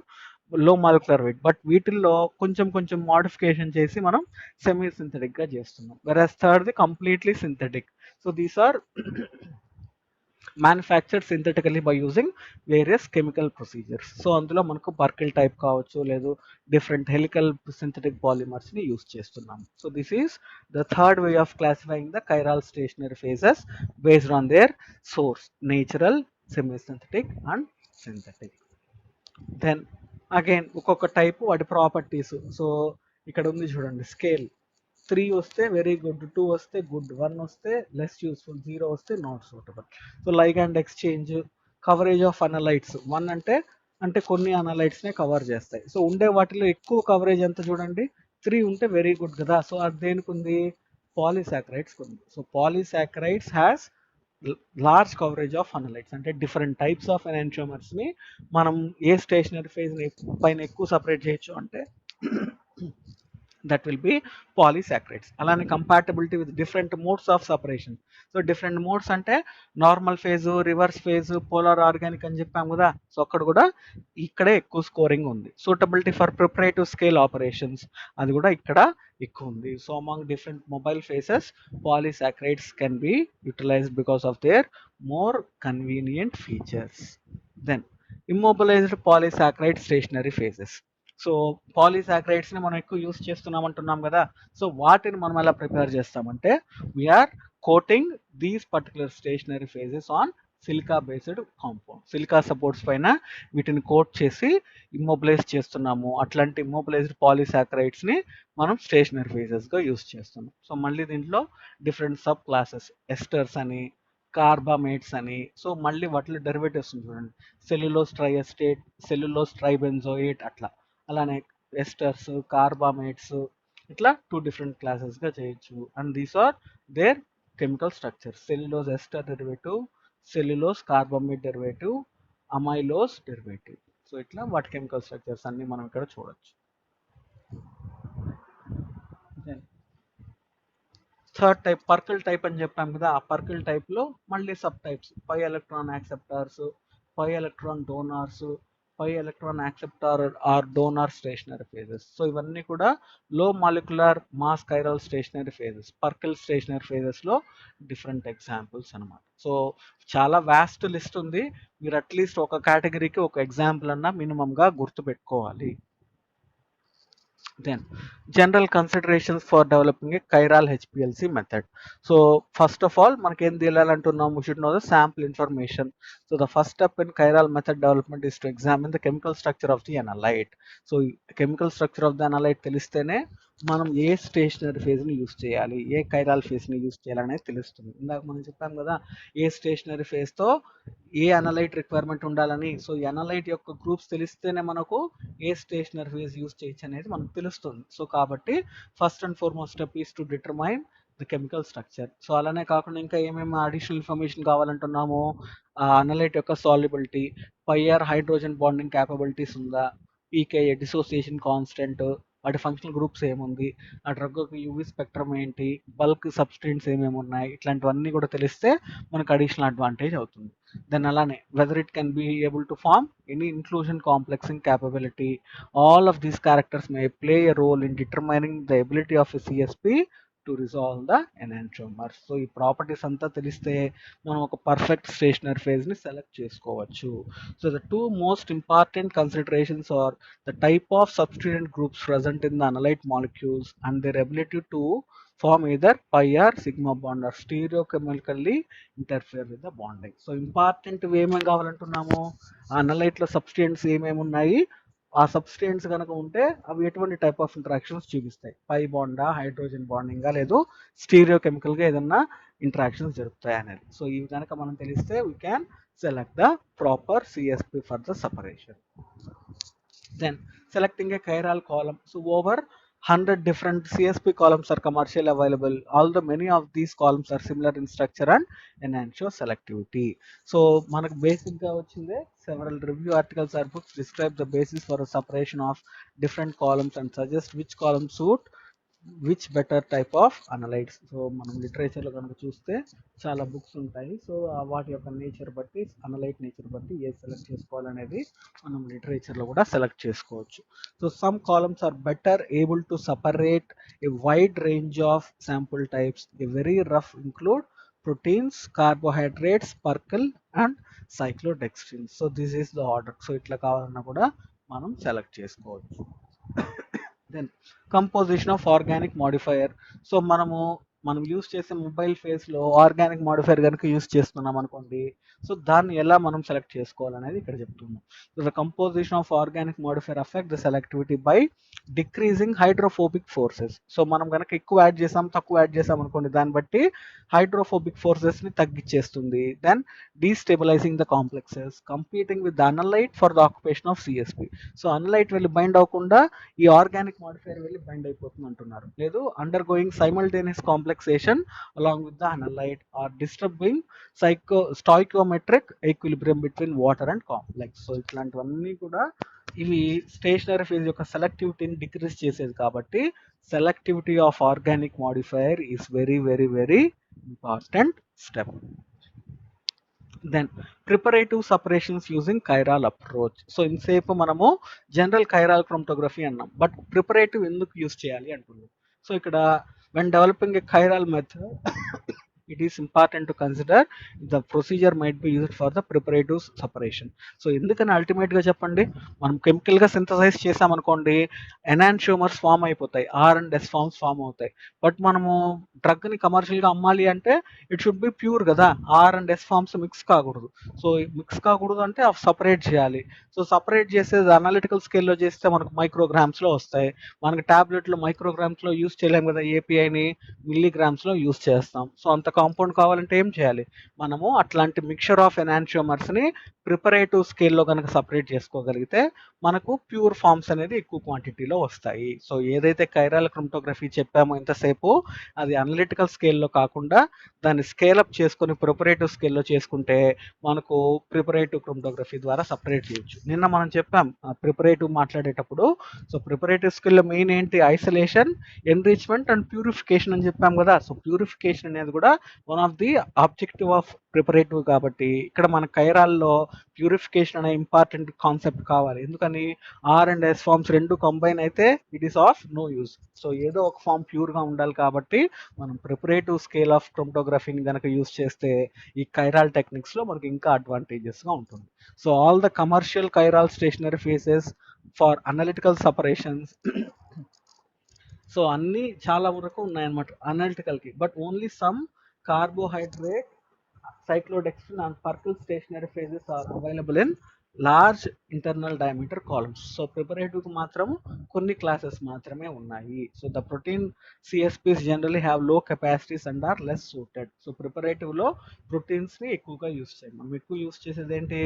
[SPEAKER 1] లో మాలిక్యులర్ వెయిట్. బట్ వీటిల్లో కొంచెం కొంచెం మోడిఫికేషన్ చేసి మనం సెమీ సింథటిక్ గా చేస్తున్నాం. Versus third the completely synthetic. So these are manufactured synthetically by using various chemical procedures. So అందులో మనకు పర్కిల్ టైప్ కావచ్చు, లేదు డిఫరెంట్ హెలికల్ సింథటిక్ పాలిమర్స్ ని యూస్ చేస్తున్నాం. So this is the third way of classifying the chiral stationary phases based on their source, natural, semi synthetic and synthetic. Then again ఒక్కొక్క టైపు వాటి ప్రాపర్టీస్. సో ఇక్కడ ఉంది చూడండి, స్కేల్ 3 వస్తే వెరీ గుడ్, 2 వస్తే గుడ్, 1 వస్తే లెస్ యూస్ఫుల్, 0 వస్తే not suitable. So ligand exchange, coverage of analytes. 1 అంటే అంటే కొన్ని అనలైట్స్ నే కవర్ చేస్తాయి. సో ఉండే వాటిలో ఎక్కువ కవరేజ్ ఎంత చూడండి, 3 ఉంటే వెరీ గుడ్ కదా. సో అది దేనికి ఉంది, పాలీసాకరైడ్స్ ఉంది. So polysaccharides has large coverage of analytes, అంటే డిఫరెంట్ టైప్స్ ఆఫ్ ఎనాన్షియోమర్స్ ని మనం ఏ స్టేషనరీ ఫేజ్ పైన ఎక్కువ సపరేట్ చేయొచ్చు అంటే that will be polysaccharides. అలానే compatibility with different modes of separation. So different modes అంటే normal phase, reverse phase, polar organic అని చెప్పాం కదా. సో అక్కడ కూడా ఇక్కడే ఎక్కువ స్కోరింగ్ ఉంది. Suitability for preparative scale operations, అది కూడా ఇక్కడ ఎక్కువ ఉంది. So among different mobile faces polysaccharides can be utilized because of their more convenient features. Then immobilized polysaccharide stationary phases. So polysaccharides ని మనం ఎక్కువ యూస్ చేస్తున్నాం అంటున్నాం కదా. సో వాటిని మనం ఎలా ప్రిపేర్ చేస్తామంటే we are coating these particular stationary phases on silica based compound. Silica supports పైన వీటిని కోట్ చేసి ఇమ్మొబిలైజ్ చేస్తున్నాము. అట్లాంటి ఇమ్మొబిలైజ్డ్ పాలీసాకరైడ్స్ ని మనం స్టేషనరీ ఫేజెస్ గా యూస్ చేస్తున్నాం. సో మళ్ళీ దీంట్లో డిఫరెంట్ సబ్ క్లాసెస్, ఎస్టర్స్ అని, కార్బామేట్స్ అని. సో మళ్ళీ వాటిలో డెరివేటివ్స్ చూడండి, సెల్యులోస్ ట్రైఎస్టేట్, సెల్యులోస్ ట్రైబెన్జోయేట్, అట్లా అలానే ఎస్టర్స్, కార్బామేట్స్, ఇట్లా 2 డిఫరెంట్ క్లాసెస్ గా చేయొచ్చు. And these are their chemical structures, cellulose ester derivative, cellulose carbamate derivative, amylose derivative. So ఇట్లా వాటి కెమికల్ స్ట్రక్చర్స్ అన్ని మనం ఇక్కడ చూడొచ్చు. థర్డ్ టైప్ పర్కిల్ టైప్ అని చెప్పాం కదా. ఆ పర్కిల్ టైప్ లో మళ్ళీ sub types, pi electron acceptors, pi electron donors, pi electron acceptor or donor stationary phases. So ఇవన్నీ కూడా low molecular mass chiral stationary phases, Pirkle stationary phases లో డిఫరెంట్ ఎగ్జాంపుల్స్ అనమాట. సో చాలా వాస్ట్ లిస్ట్ ఉంది, మీరు అట్లీస్ట్ ఒక కేటగిరీకి ఒక ఎగ్జాంపుల్ అన్నా మినిమం గా గుర్తు పెట్టుకోవాలి. Then general considerations for developing a chiral HPLC method. So first of all మనకి ఏం తెలియాలంటున్నాం, we should know the sample information. So the first step in chiral method development is to examine the chemical structure of the analyte. So chemical structure of the analyte తెలిస్తేనే మనం ఏ స్టేషనరీ ఫేజ్ ని యూస్ చేయాలి, ఏ కైరాల్ ఫేజ్ ని యూస్ చేయాలనేది తెలుస్తుంది. ఇందాక మనం చెప్పాం కదా ఏ స్టేషనరీ ఫేజ్ తో ఏ అనలైట్ రిక్వైర్మెంట్ ఉండాలని. సో ఈ అనలైట్ యొక్క గ్రూప్స్ తెలిస్తేనే మనకు ఏ స్టేషనరీ ఫేజ్ యూస్ చేయొచ్చు అనేది మనకు తెలుస్తుంది. సో కాబట్టి first and foremost step is to determine the chemical structure. So అలానే కాకుండా ఇంకా ఏమేమి అడిషనల్ ఇన్ఫర్మేషన్ కావాలంటున్నాము, అనలైట్ యొక్క సాల్యుబిలిటీ, పైఆర్ హైడ్రోజన్ బాండింగ్ క్యాపబిలిటీస్ ఉందా, పీకేఏ డిసోసియేషన్ కాన్స్టెంట్, వాటి ఫంక్షనల్ గ్రూప్స్ ఏముంది, ఆ డ్రగ్ యొక్క యూవీ స్పెక్ట్రమ్ ఏంటి, బల్క్ సబ్స్టెన్స్ ఏమేమి ఉన్నాయి, ఇట్లాంటివన్నీ కూడా తెలిస్తే మనకు అడిషనల్ అడ్వాంటేజ్ అవుతుంది. దెన్ అలానే whether it can be able to form any inclusion complexing capability. All of these characters may play a role in determining the ability of a CSP to resolve the enantiomers. So ఈ ప్రాపర్టీస్ అంతా తెలిస్తే మనం ఒక పర్ఫెక్ట్ స్టేషనరీ ఫేజ్ ని సెలెక్ట్ చేసుకోవచ్చు. So the two most important considerations are the type of substituent groups present in the analyte molecules and their ability to form either pi or sigma bond or stereochemically interfere with the bonding. So important ఏమేమి కావాలంటున్నాము, అనలైట్ లో సబ్స్టెన్స్ ఏమేమి ఉన్నాయి, ఆ సబ్స్టెన్స్ కనుక ఉంటే అవి ఎటువంటి టైప్ ఆఫ్ ఇంటరాక్షన్స్ చూపిస్తాయి, పై బాండా, హైడ్రోజన్ బాండింగా, లేదు స్టీరియో కెమికల్ గా ఏదన్నా ఇంటరాక్షన్స్ జరుపుతాయి అనేది. సో ఇవి కనుక మనం తెలిస్తే we can select the proper CSP for the separation. Then selecting a chiral column. So over 100 different CSP columns are commercially available, although many of these columns are similar in structure and enhance selectivity. So మనకు బేసిక్ గా వచ్చిందే several review articles or books describe the basis for a separation of different columns and suggest which columns suit which better type of analytes. So మనం లిటరేచర్లో కనుక చూస్తే చాలా బుక్స్ ఉంటాయి. సో వాటి యొక్క నేచర్ బట్టి, అనలైట్ నేచర్ బట్టి ఏ సెలెక్ట్ చేసుకోవాలనేది మనం లిటరేచర్లో కూడా సెలెక్ట్ చేసుకోవచ్చు. So some columns are better able to separate a wide range of sample types. A very rough include proteins, carbohydrates, Pirkle and cyclodextrins. So this is the order. So ఇట్లా కావాలన్నా కూడా మనం సెలెక్ట్ చేసుకోవచ్చు. Then composition of organic modifier. So మనం యూస్ చేసే మొబైల్ ఫేస్లో ఆర్గానిక్ మాడిఫైయర్ కనుక యూస్ చేస్తున్నాం అనుకోండి, సో దాన్ని ఎలా మనం సెలెక్ట్ చేసుకోవాలనేది ఇక్కడ చెప్తున్నాం. So the composition of organic modifier affect the selectivity by decreasing hydrophobic forces. So మనం కనుక ఎక్కువ యాడ్ చేసాం, తక్కువ యాడ్ చేసాం అనుకోండి, దాన్ని బట్టి హైడ్రోఫోబిక్ ఫోర్సెస్ని తగ్గించేస్తుంది. Then destabilizing the complexes competing with the analyte for the occupation of CSP. So analyte వెళ్ళి బైండ్ అవ్వకుండా ఈ ఆర్గానిక్ మాడిఫైయర్ వెళ్ళి బైండ్ అయిపోతుంది అంటున్నారు. లేదు, undergoing simultaneous complexation along with the analyte or disturbing stoichiometric equilibrium between water and complex. So ఇట్లాంటివన్నీ కూడా ఇవి స్టేషనరీ ఫేజ్ యొక్క సెలెక్టివిటీని డిక్రీజ్ చేసేది కాబట్టి selectivity of organic modifier is very very very important step. Then preparative separations using chiral approach. So ఇంతసేపు మనము జనరల్ కైరాల్ క్రోమటోగ్రఫీ అన్నాం, బట్ ప్రిపరేటివ్ ఎందుకు యూజ్ చేయాలి అంటున్నాం. సో ఇక్కడ when developing a chiral method it is important to consider the procedure might be used for the preparative separation. So ఎందుకని అల్టిమేట్గా చెప్పండి, మనం కెమికల్గా సింథసైజ్ చేసామనుకోండి, ఎనాన్షియోమర్స్ ఫామ్ అయిపోతాయి, R and S forms form అవుతాయి. బట్ మనము డ్రగ్ని కమర్షియల్గా అమ్మాలి అంటే ఇట్ షుడ్ బి ప్యూర్ కదా, R and S forms mix కాకూడదు. సో మిక్స్ కాకూడదు అంటే అవి సపరేట్ చేయాలి. సో సపరేట్ చేసేది అనలిటికల్ స్కేల్లో చేస్తే మనకు మైక్రోగ్రామ్స్లో వస్తాయి. మనకి ట్యాబ్లెట్లో మైక్రోగ్రామ్స్లో యూస్ చేయలేము కదా, ఏపీఐని మిల్లీగ్రామ్స్లో యూస్ చేస్తాం. సో అంత కాంపౌండ్ కావాలంటే ఏం చేయాలి, మనము అట్లాంటి మిక్చర్ ఆఫ్ ఎనాన్షియోమర్స్ని ప్రిపరేటివ్ స్కేల్లో కనుక సపరేట్ చేసుకోగలిగితే మనకు ప్యూర్ ఫామ్స్ అనేది ఎక్కువ క్వాంటిటీలో వస్తాయి. సో ఏదైతే కైరాల్ క్రోమటోగ్రఫీ చెప్పామో ఇంతసేపు, అది అనలిటికల్ స్కేల్లో కాకుండా దాన్ని స్కేలప్ చేసుకొని ప్రిపరేటివ్ స్కేల్లో చేసుకుంటే మనకు ప్రిపరేటివ్ క్రోమటోగ్రఫీ ద్వారా సపరేట్ చేయొచ్చు. నిన్న మనం చెప్పాం ప్రిపరేటివ్ మాట్లాడేటప్పుడు. సో ప్రిపరేటివ్ స్కేల్లో మెయిన్ ఏంటి, ఐసోలేషన్, ఎన్రిచ్మెంట్ అండ్ ప్యూరిఫికేషన్ అని చెప్పాం కదా. సో ప్యూరిఫికేషన్ అనేది కూడా one of the objective of preparative కాబట్టి ఇక్కడ మన కైరాల్లో ప్యూరిఫికేషన్ అనే ఇంపార్టెంట్ కాన్సెప్ట్ కావాలి. ఎందుకని, ఆర్ అండ్ ఎస్ ఫామ్స్ రెండు కంబైన్ అయితే it is of no use. So ఏదో ఒక ఫామ్ ప్యూర్గా ఉండాలి కాబట్టి మనం ప్రిపరేటివ్ స్కేల్ ఆఫ్ క్రోమటోగ్రఫీని కనుక యూజ్ చేస్తే ఈ కైరాల్ టెక్నిక్స్లో మనకి ఇంకా అడ్వాంటేజెస్గా ఉంటుంది. So all the commercial chiral stationary phases for analytical separations, so అన్నీ చాలా వరకు ఉన్నాయన్నమాట అనలిటికల్కి, but only some carbohydrate, cyclodextrin and Purkinje stationary phases are available in large internal diameter columns. So preparative కు మాత్రం కొన్ని క్లాసెస్ మాత్రమే ఉన్నాయి. So the protein CSPs generally have low capacities and are less suited. So preparative లో ప్రోటీన్స్ ని ఎక్కువగా యూస్ చేయం. మనం ఎక్కువ యూస్ చేసేది ఏంటి,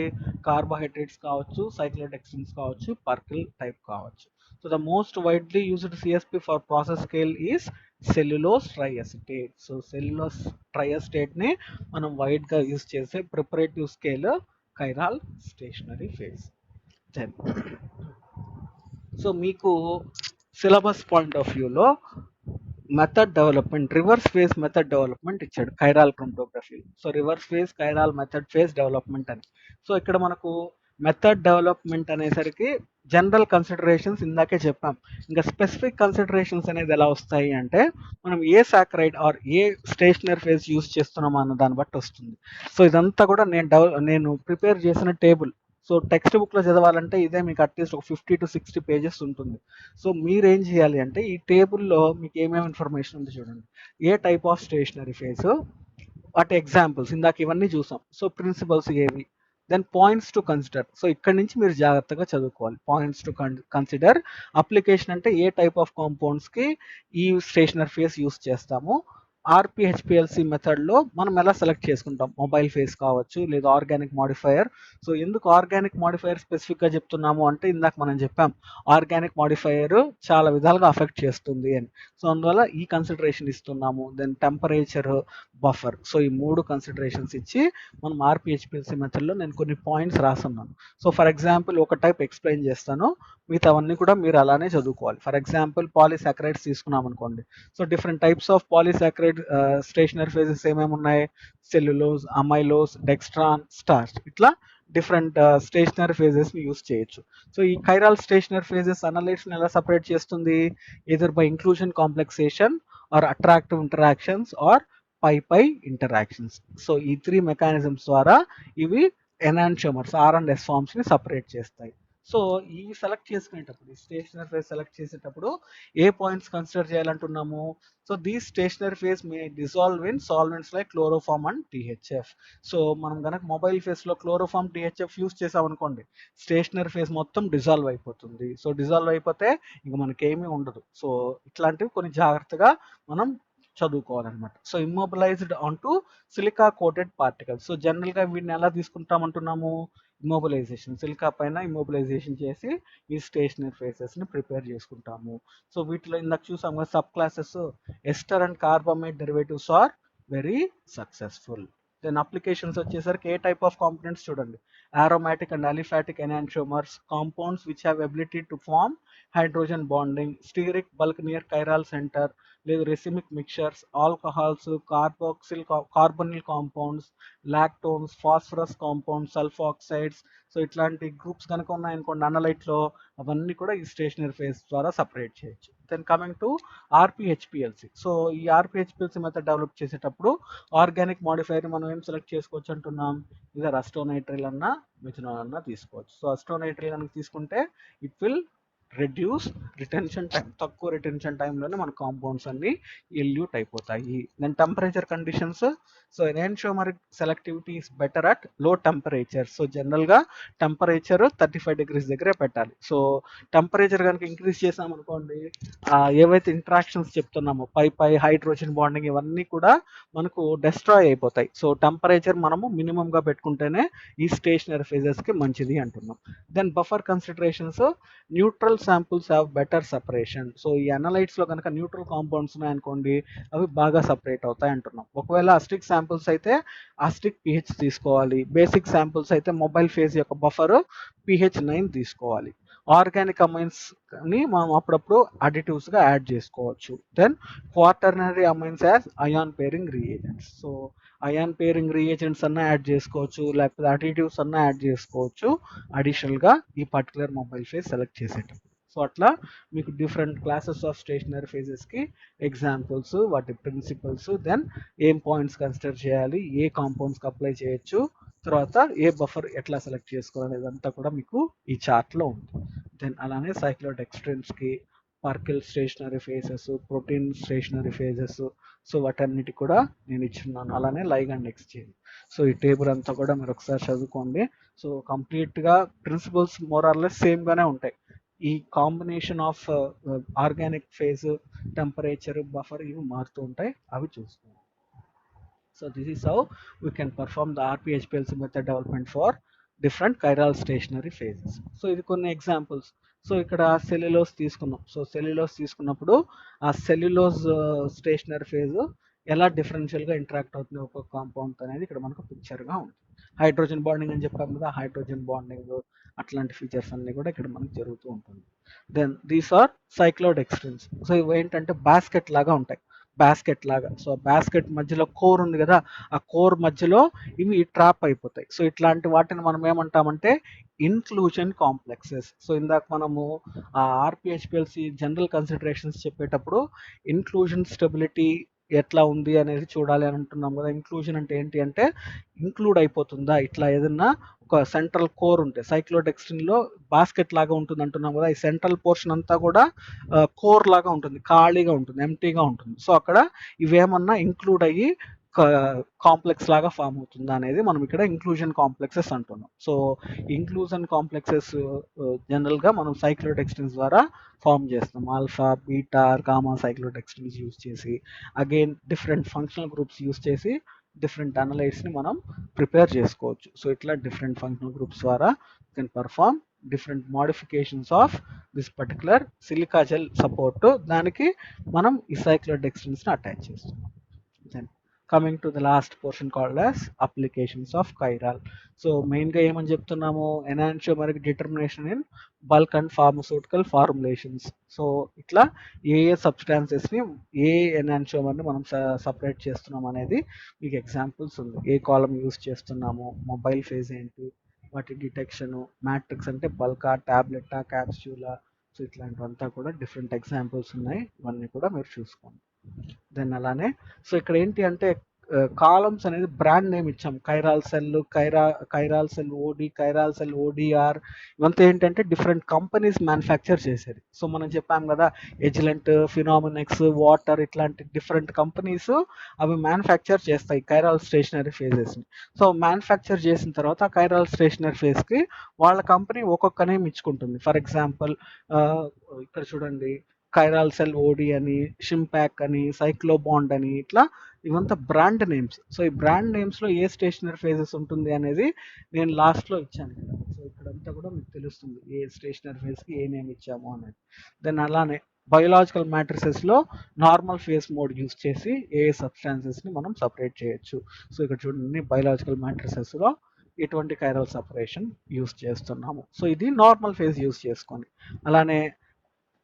[SPEAKER 1] కార్బోహైడ్రేట్స్ కావచ్చు, సైక్లోడెక్స్ట్రిన్స్ కావచ్చు, పర్కిల్ టైప్ కావచ్చు. So the most widely used CSP for process scale is cellulose triacetate. So cellulose triacetate ని మనం వైడ్ గా యూజ్ చేసే preparative scale chiral stationary phase. Then so మీకు సిలబస్ పాయింట్ ఆఫ్ వ్యూలో method development, reverse phase method development ఇచ్చాడు chiral chromatography. So reverse phase, chiral method phase development అని. సో ఇక్కడ మనకు మెథడ్ డెవలప్మెంట్ అనేసరికి జనరల్ కన్సిడరేషన్స్ ఇందాకే చెప్పాం. ఇంకా స్పెసిఫిక్ కన్సిడరేషన్స్ అనేది ఎలా వస్తాయి అంటే, మనం ఏ సాక్రైడ్ ఆర్ ఏ స్టేషనరీ ఫేజ్ యూస్ చేస్తున్నాం అన్న దాన్ని బట్టి వస్తుంది. సో ఇదంతా కూడా నేను ప్రిపేర్ చేసిన టేబుల్. సో టెక్స్ట్ బుక్లో చదవాలంటే ఇదే మీకు అట్లీస్ట్ ఒక 50 to 60 పేజెస్ ఉంటుంది. సో మీరేం చేయాలి అంటే ఈ టేబుల్లో మీకు ఏమేమి ఇన్ఫర్మేషన్ ఉంది చూడండి. ఏ టైప్ ఆఫ్ స్టేషనరీ ఫేజ్, వాటి ఎగ్జాంపుల్స్, ఇందాక ఇవన్నీ చూసాం. సో ప్రిన్సిపల్స్ ఏవి, then points to consider. So ఇక్కడ నుంచి మీరు జాగ్రత్తగా చదువుకోవాలి. పాయింట్స్ టు కన్సిడర్, అప్లికేషన్ అంటే ఏ టైప్ ఆఫ్ కాంపౌండ్స్కి ఈ స్టేషనరీ ఫేజ్ యూస్ చేస్తాము, ఆర్పిహెచ్పిఎల్సి మెథడ్లో మనం ఎలా సెలెక్ట్ చేసుకుంటాం, మొబైల్ ఫేస్ కావచ్చు లేదా ఆర్గానిక్ మాడిఫైయర్. సో ఎందుకు ఆర్గానిక్ మాడిఫైయర్ స్పెసిఫిక్గా చెప్తున్నాము అంటే, ఇందాక మనం చెప్పాం ఆర్గానిక్ మాడిఫైయర్ చాలా విధాలుగా అఫెక్ట్ చేస్తుంది అని. సో అందువల్ల ఈ కన్సిడరేషన్ ఇస్తున్నాము. Then temperature, buffer. సో ఈ 3 కన్సిడరేషన్స్ ఇచ్చి మనం ఆర్పిహెచ్పిఎల్సి మెథడ్లో నేను కొన్ని పాయింట్స్ రాస్తున్నాను. సో ఫర్ ఎగ్జాంపుల్ ఒక టైప్ ఎక్స్ప్లెయిన్ చేస్తాను, మిగతావన్నీ కూడా మీరు అలానే చదువుకోవాలి. ఫర్ ఎగ్జాంపుల్ పాలీసాకరైడ్స్ తీసుకున్నాం అనుకోండి. So different types of polysaccharide stationary phases ఏమేమి ఉన్నాయి, సెల్యులోజ్, అమైలోజ్, డెక్స్ట్రాన్, స్టార్చ్, ఇట్లా డిఫరెంట్ స్టేషనరీ ఫేజెస్ ని యూస్ చేయొచ్చు. సో ఈ కైరాల్ స్టేషనరీ ఫేజెస్ అనలైట్స్ ని ఎలా సపరేట్ చేస్తుంది, either by inclusion complexation or attractive interactions or pi interactions. So ఈ 3 మెకానిజమ్స్ ద్వారా ఇవి enantiomers, R and S forms ని సపరేట్ చేస్తాయి. సో ఈ సెలెక్ట్ చేసుకునేటప్పుడు, ఈ స్టేషనరీ ఫేజ్ సెలెక్ట్ చేసేటప్పుడు ఏ points consider చేయాలంటున్నాము. So these stationary phase may dissolve in solvents like chloroform and THF. So మనం కనుక మొబైల్ ఫేస్ లో క్లోరోఫామ్, టీహెచ్ఎఫ్ యూస్ చేసామనుకోండి, స్టేషనరీ ఫేజ్ మొత్తం డిజాల్వ్ అయిపోతుంది. సో డిజాల్వ్ అయిపోతే ఇంక మనకేమీ ఉండదు. సో ఇట్లాంటివి కొన్ని జాగ్రత్తగా మనం చదువుకోవాలన్నమాట. So immobilized on to silica coated particles. So general గా వీటిని ఎలా తీసుకుంటామంటున్నాము, ఇమ్మొబిలైజేషన్, సిలికా పైన ఇమ్మొబిలైజేషన్ చేసి ఈ స్టేషనరీ ఫేసెస్ ని ప్రిపేర్ చేసుకుంటాము. సో వీటిలో ఇందాక చూసాం కదా sub classes, ester and carbamate derivatives are very successful. Then applications వచ్చేసరికి ఏ టైప్ ఆఫ్ కాంపోనెంట్స్ చూడండి, aromatic and aliphatic enantiomers, compounds which have ability to form hydrogen bonding, steric bulk near chiral center, లేదు racemic mixtures, alcohols, carboxyl carbonyl compounds, lactones, phosphorus compounds, sulfoxides. So ఇట్లాంటి గ్రూప్స్ కనుక ఉన్నాయనుకోండి అనలైట్లో, అవన్నీ కూడా ఈ స్టేషనరీ ఫేజ్ ద్వారా సపరేట్ చేయొచ్చు. Then coming to RPHPLC. So ఈ ఆర్పిహెచ్పిఎల్సి మెథడ్ డెవలప్ చేసేటప్పుడు ఆర్గానిక్ మాడిఫైర్ మనం ఏం సెలెక్ట్ చేసుకోవచ్చు అంటున్నాం, ఇదే అస్టోనైట్రిల్ అన్న మిథనాల్ అన్న తీసుకోవచ్చు. సో అస్టోనైట్రిల్ కనుక తీసుకుంటే it will reduce retention time, తక్కువ రిటెన్షన్ టైంలోనే మన కాంపౌండ్స్ అన్ని ఎల్యూట్ అయిపోతాయి. Then temperature conditions. So enantiomeric selectivity is better at low temperature. So జనరల్గా టెంపరేచర్ 35 degrees దగ్గరే పెట్టాలి. సో టెంపరేచర్ కనుక ఇంక్రీజ్ చేసామనుకోండి, ఏవైతే ఇంట్రాక్షన్స్ చెప్తున్నామో పై హైడ్రోజన్ బాండింగ్ ఇవన్నీ కూడా మనకు డెస్ట్రాయ్ అయిపోతాయి. సో టెంపరేచర్ మనము మినిమంగా పెట్టుకుంటేనే ఈ స్టేషనరీ ఫేజెస్కి మంచిది అంటున్నాం. Then buffer considerations, neutral samples have better separation. So ఈ అనలైట్స్లో కనుక న్యూట్రల్ కాంపౌండ్స్ ఉన్నాయనుకోండి, అవి బాగా సపరేట్ అవుతాయి అంటున్నాం. ఒకవేళ అస్టిక్ శాంపుల్స్ అయితే అస్టిక్ పిహెచ్ తీసుకోవాలి. బేసిక్ శాంపుల్స్ అయితే మొబైల్ ఫేజ్ యొక్క బఫర్ pH 9 తీసుకోవాలి. ఆర్గానిక్ అమైన్స్ ని మనం అప్పుడప్పుడు అడిటివ్స్ గా యాడ్ చేసుకోవచ్చు. Then quaternary amines as ion pairing reagents. So ion pairing reagents అన్న యాడ్ చేసుకోవచ్చు, లేకపోతే అడిటివ్స్ అన్న యాడ్ చేసుకోవచ్చు అడిషనల్ గా ఈ పర్టికులర్ మొబైల్ ఫేజ్ సెలెక్ట్ చేసేటప్పుడు. సో అట్లా మీకు different classes of stationary phases కి ఎగ్జాంపుల్స్, వాటి ప్రిన్సిపల్స్, దెన్ ఏం పాయింట్స్ కన్సిడర్ చేయాలి, ఏ కాంపౌండ్స్ కి అప్లై చేయొచ్చు, తర్వాత ఏ బఫర్ ఎట్లా సెలెక్ట్ చేసుకోవాలి ఇదంతా కూడా మీకు ఈ చార్ట్ లో ఉంది. దెన్ అలానే సైక్లోడెక్స్ట్రిన్స్ కి, Pirkle stationary phases, protein stationary phases, so వాటన్నిటి కూడా నేను ఇచ్చున్నాను. అలానే లైగండ్ ఎక్స్చేంజ్. సో ఈ టేబుల్ అంతా కూడా మీరు ఒకసారి చదువుకోండి. సో కంప్లీట్ గా principles more or less same గానే ఉంటాయి. ఈ combination of organic phase, temperature, buffer ఇవి మారుతూ ఉంటాయి, అవి చూసుకోండి. So this is how we can perform the RPHPLC method development for different chiral stationary phases. So ఇది కొన్ని ఎగ్జాంపుల్స్. సో ఇక్కడ సెల్యులోస్ తీసుకున్నాం. సో సెల్యులోస్ తీసుకున్నప్పుడు ఆ సెల్యులోజ్ స్టేషనరీ ఫేజ్ ఎలా డిఫరెన్షియల్ గా ఇంటరాక్ట్ అవుతుంది ఒక కాంపౌండ్ అనేది ఇక్కడ మనకు పిక్చర్ గా ఉంది. హైడ్రోజన్ బాండింగ్ అని చెప్పాం కదా, హైడ్రోజన్ బాండింగ్ అట్లాంటి ఫీచర్స్ అన్ని కూడా ఇక్కడ మనకు జరుగుతూ ఉంటుంది. Then these are cyclodextrins. So ఇవి ఏంటంటే బాస్కెట్ లాగా ఉంటాయి, బాస్కెట్ లాగా. సో బాస్కెట్ మధ్యలో కోర్ ఉంది కదా, ఆ కోర్ మధ్యలో ఇవి ట్రాప్ అయిపోతాయి. సో ఇట్లాంటి వాటిని మనం ఏమంటామంటే ఇన్క్లూజన్ కాంప్లెక్సెస్. సో ఇందాక మనము ఆ ఆర్పిహెచ్పిఎల్సి జనరల్ కన్సిడరేషన్స్ చెప్పేటప్పుడు ఇన్క్లూజన్ స్టెబిలిటీ ఎట్లా ఉంది అనేది చూడాలి అని అంటున్నాం కదా. ఇంక్లూజన్ అంటే ఏంటి అంటే, ఇంక్లూడ్ అయిపోతుందా, ఇట్లా ఏదన్నా ఒక సెంట్రల్ కోర్ ఉంటే, సైక్లోడెక్స్ట్రిన్ లో బాస్కెట్ లాగా ఉంటుంది అంటున్నాం కదా, ఈ సెంట్రల్ పోర్షన్ అంతా కూడా కోర్ లాగా ఉంటుంది, ఖాళీగా ఉంటుంది, ఎంటీగా ఉంటుంది. సో అక్కడ ఇవేమన్నా ఇంక్లూడ్ అయ్యి కాంప్లెక్స్ లాగా ఫామ్ అవుతుందా అనేది మనం ఇక్కడ ఇంక్లూజన్ కాంప్లెక్సెస్ అంటున్నాం. సో ఇంక్లూజన్ కాంప్లెక్సెస్ జనరల్గా మనం సైక్లోడెక్స్ట్రిన్స్ ద్వారా ఫామ్ చేస్తాం. Alpha, beta, gamma cyclodextrins use చేసి, again different functional groups use చేసి డిఫరెంట్ అనలైట్స్ని మనం ప్రిపేర్ చేసుకోవచ్చు. సో ఇట్లా డిఫరెంట్ ఫంక్షనల్ గ్రూప్స్ ద్వారా can perform different modifications of this particular silica gel support. దానికి మనం ఈ సైక్లోడెక్స్ట్రిన్స్ని అటాచ్ చేస్తున్నాం. Then coming to the last portion called as applications of chiral. So మెయిన్గా ఏమని చెప్తున్నాము, enantiomeric determination in bulk and pharmaceutical formulations. So ఇట్లా ఏ సబ్స్టాన్సెస్ని ఏ ఎనాన్షియోమర్ని మనం సపరేట్ చేస్తున్నాం అనేది మీకు ఎగ్జాంపుల్స్ ఉంది. ఏ కాలం యూస్ చేస్తున్నాము, మొబైల్ ఫేజ్ ఏంటి, వాటి డిటెక్షను, మ్యాట్రిక్స్ అంటే బల్కా, ట్యాబ్లెటా, క్యాప్స్యూలా. సో ఇట్లాంటివంతా కూడా డిఫరెంట్ ఎగ్జాంపుల్స్ ఉన్నాయి. ఇవన్నీ కూడా మీరు చూసుకోండి. దెన్ అలానే సో ఇక్కడ ఏంటి అంటే కాలమ్స్ అనేది బ్రాండ్ నేమ్ ఇచ్చాం. కైరాల్ సెల్, కైరాల్ సెల్ ఓడి, కైరాల్ సెల్ ఓడిఆర్. ఇవంతా ఏంటంటే డిఫరెంట్ కంపెనీస్ మ్యానుఫ్యాక్చర్ చేసేది. సో మనం చెప్పాం కదా, ఎజిలెంట్, ఫినామినెక్స్, వాటర్, ఇట్లాంటి డిఫరెంట్ కంపెనీస్ అవి మ్యానుఫ్యాక్చర్ చేస్తాయి కైరాల్ స్టేషనరీ ఫేజెస్ని. సో మ్యానుఫ్యాక్చర్ చేసిన తర్వాత కైరాల్ స్టేషనరీ ఫేజ్కి వాళ్ళ కంపెనీ ఒక్కొక్క నేమ్ ఇచ్చుకుంటుంది. ఫర్ ఎగ్జాంపుల్ ఇక్కడ చూడండి, కైరాల్ సెల్ ఓడి అని, షింపాక్ అని, సైక్లోబాండ్ అని, ఇట్లా ఇవంతా బ్రాండ్ నేమ్స్. సో ఈ బ్రాండ్ నేమ్స్లో ఏ స్టేషనరీ ఫేజెస్ ఉంటుంది అనేది నేను లాస్ట్లో ఇచ్చాను ఇక్కడ. సో ఇక్కడంతా కూడా మీకు తెలుస్తుంది ఏ స్టేషనరీ ఫేజ్కి ఏ నేమ్ ఇచ్చాము అనేది. దెన్ అలానే బయోలాజికల్ మ్యాట్రిసెస్లో నార్మల్ ఫేజ్ మోడ్ యూస్ చేసి ఏ సబ్స్టాన్సెస్ని మనం సపరేట్ చేయొచ్చు. సో ఇక్కడ చూడండి, బయోలాజికల్ మ్యాట్రిసెస్లో ఎటువంటి కైరల్ సపరేషన్ యూస్ చేస్తున్నాము. సో ఇది నార్మల్ ఫేజ్ యూస్ చేసుకొని. అలానే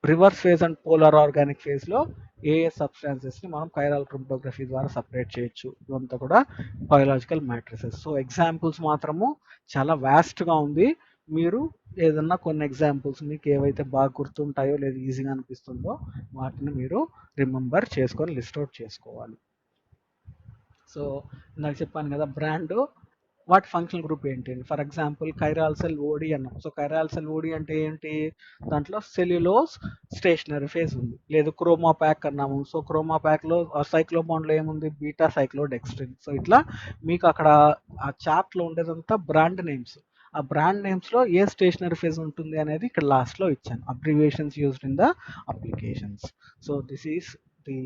[SPEAKER 1] reverse phase and polar organic ఫేజ్లో ఏ సబ్స్టాన్సెస్ని మనం కైరాల్ క్రోమటోగ్రఫీ ద్వారా సపరేట్ చేయొచ్చు. ఇదంతా కూడా బయోలాజికల్ మ్యాట్రిసెస్. సో ఎగ్జాంపుల్స్ మాత్రము చాలా వ్యాస్ట్గా ఉంది. మీరు ఏదన్నా కొన్ని ఎగ్జాంపుల్స్ మీకు ఏవైతే బాగా గుర్తుంటాయో లేదా ఈజీగా అనిపిస్తుందో వాటిని మీరు రిమెంబర్ చేసుకొని లిస్ట్ అవుట్ చేసుకోవాలి. సో నాకు చెప్పాను కదా, బ్రాండ్ వాటి ఫంక్షనల్ గ్రూప్ ఏంటి. ఫర్ ఎగ్జాంపుల్ కైరాల్ సెల్ ఓడి అన్నాం. సో కైరాల్ సెల్ ఓడి అంటే ఏంటి, దాంట్లో సెల్యులోస్ స్టేషనరీ ఫేజ్ ఉంది. లేదు క్రోమా ప్యాక్ అన్నాము. సో క్రోమా ప్యాక్లో సైక్లోబాండ్లో ఏముంది, బీటా సైక్లోడెక్స్ట్రిన్. సో ఇట్లా మీకు అక్కడ ఆ చార్ట్లో ఉండేదంతా బ్రాండ్ నేమ్స్. ఆ బ్రాండ్ నేమ్స్లో ఏ స్టేషనరీ ఫేజ్ ఉంటుంది అనేది ఇక్కడ లాస్ట్లో ఇచ్చాను. Abbreviations used in the applications. So this is the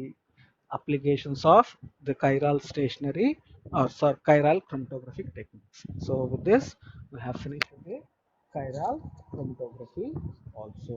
[SPEAKER 1] applications of the chiral stationary or chiral chromatographic techniques. So with this we have finished with the chiral chromatography also.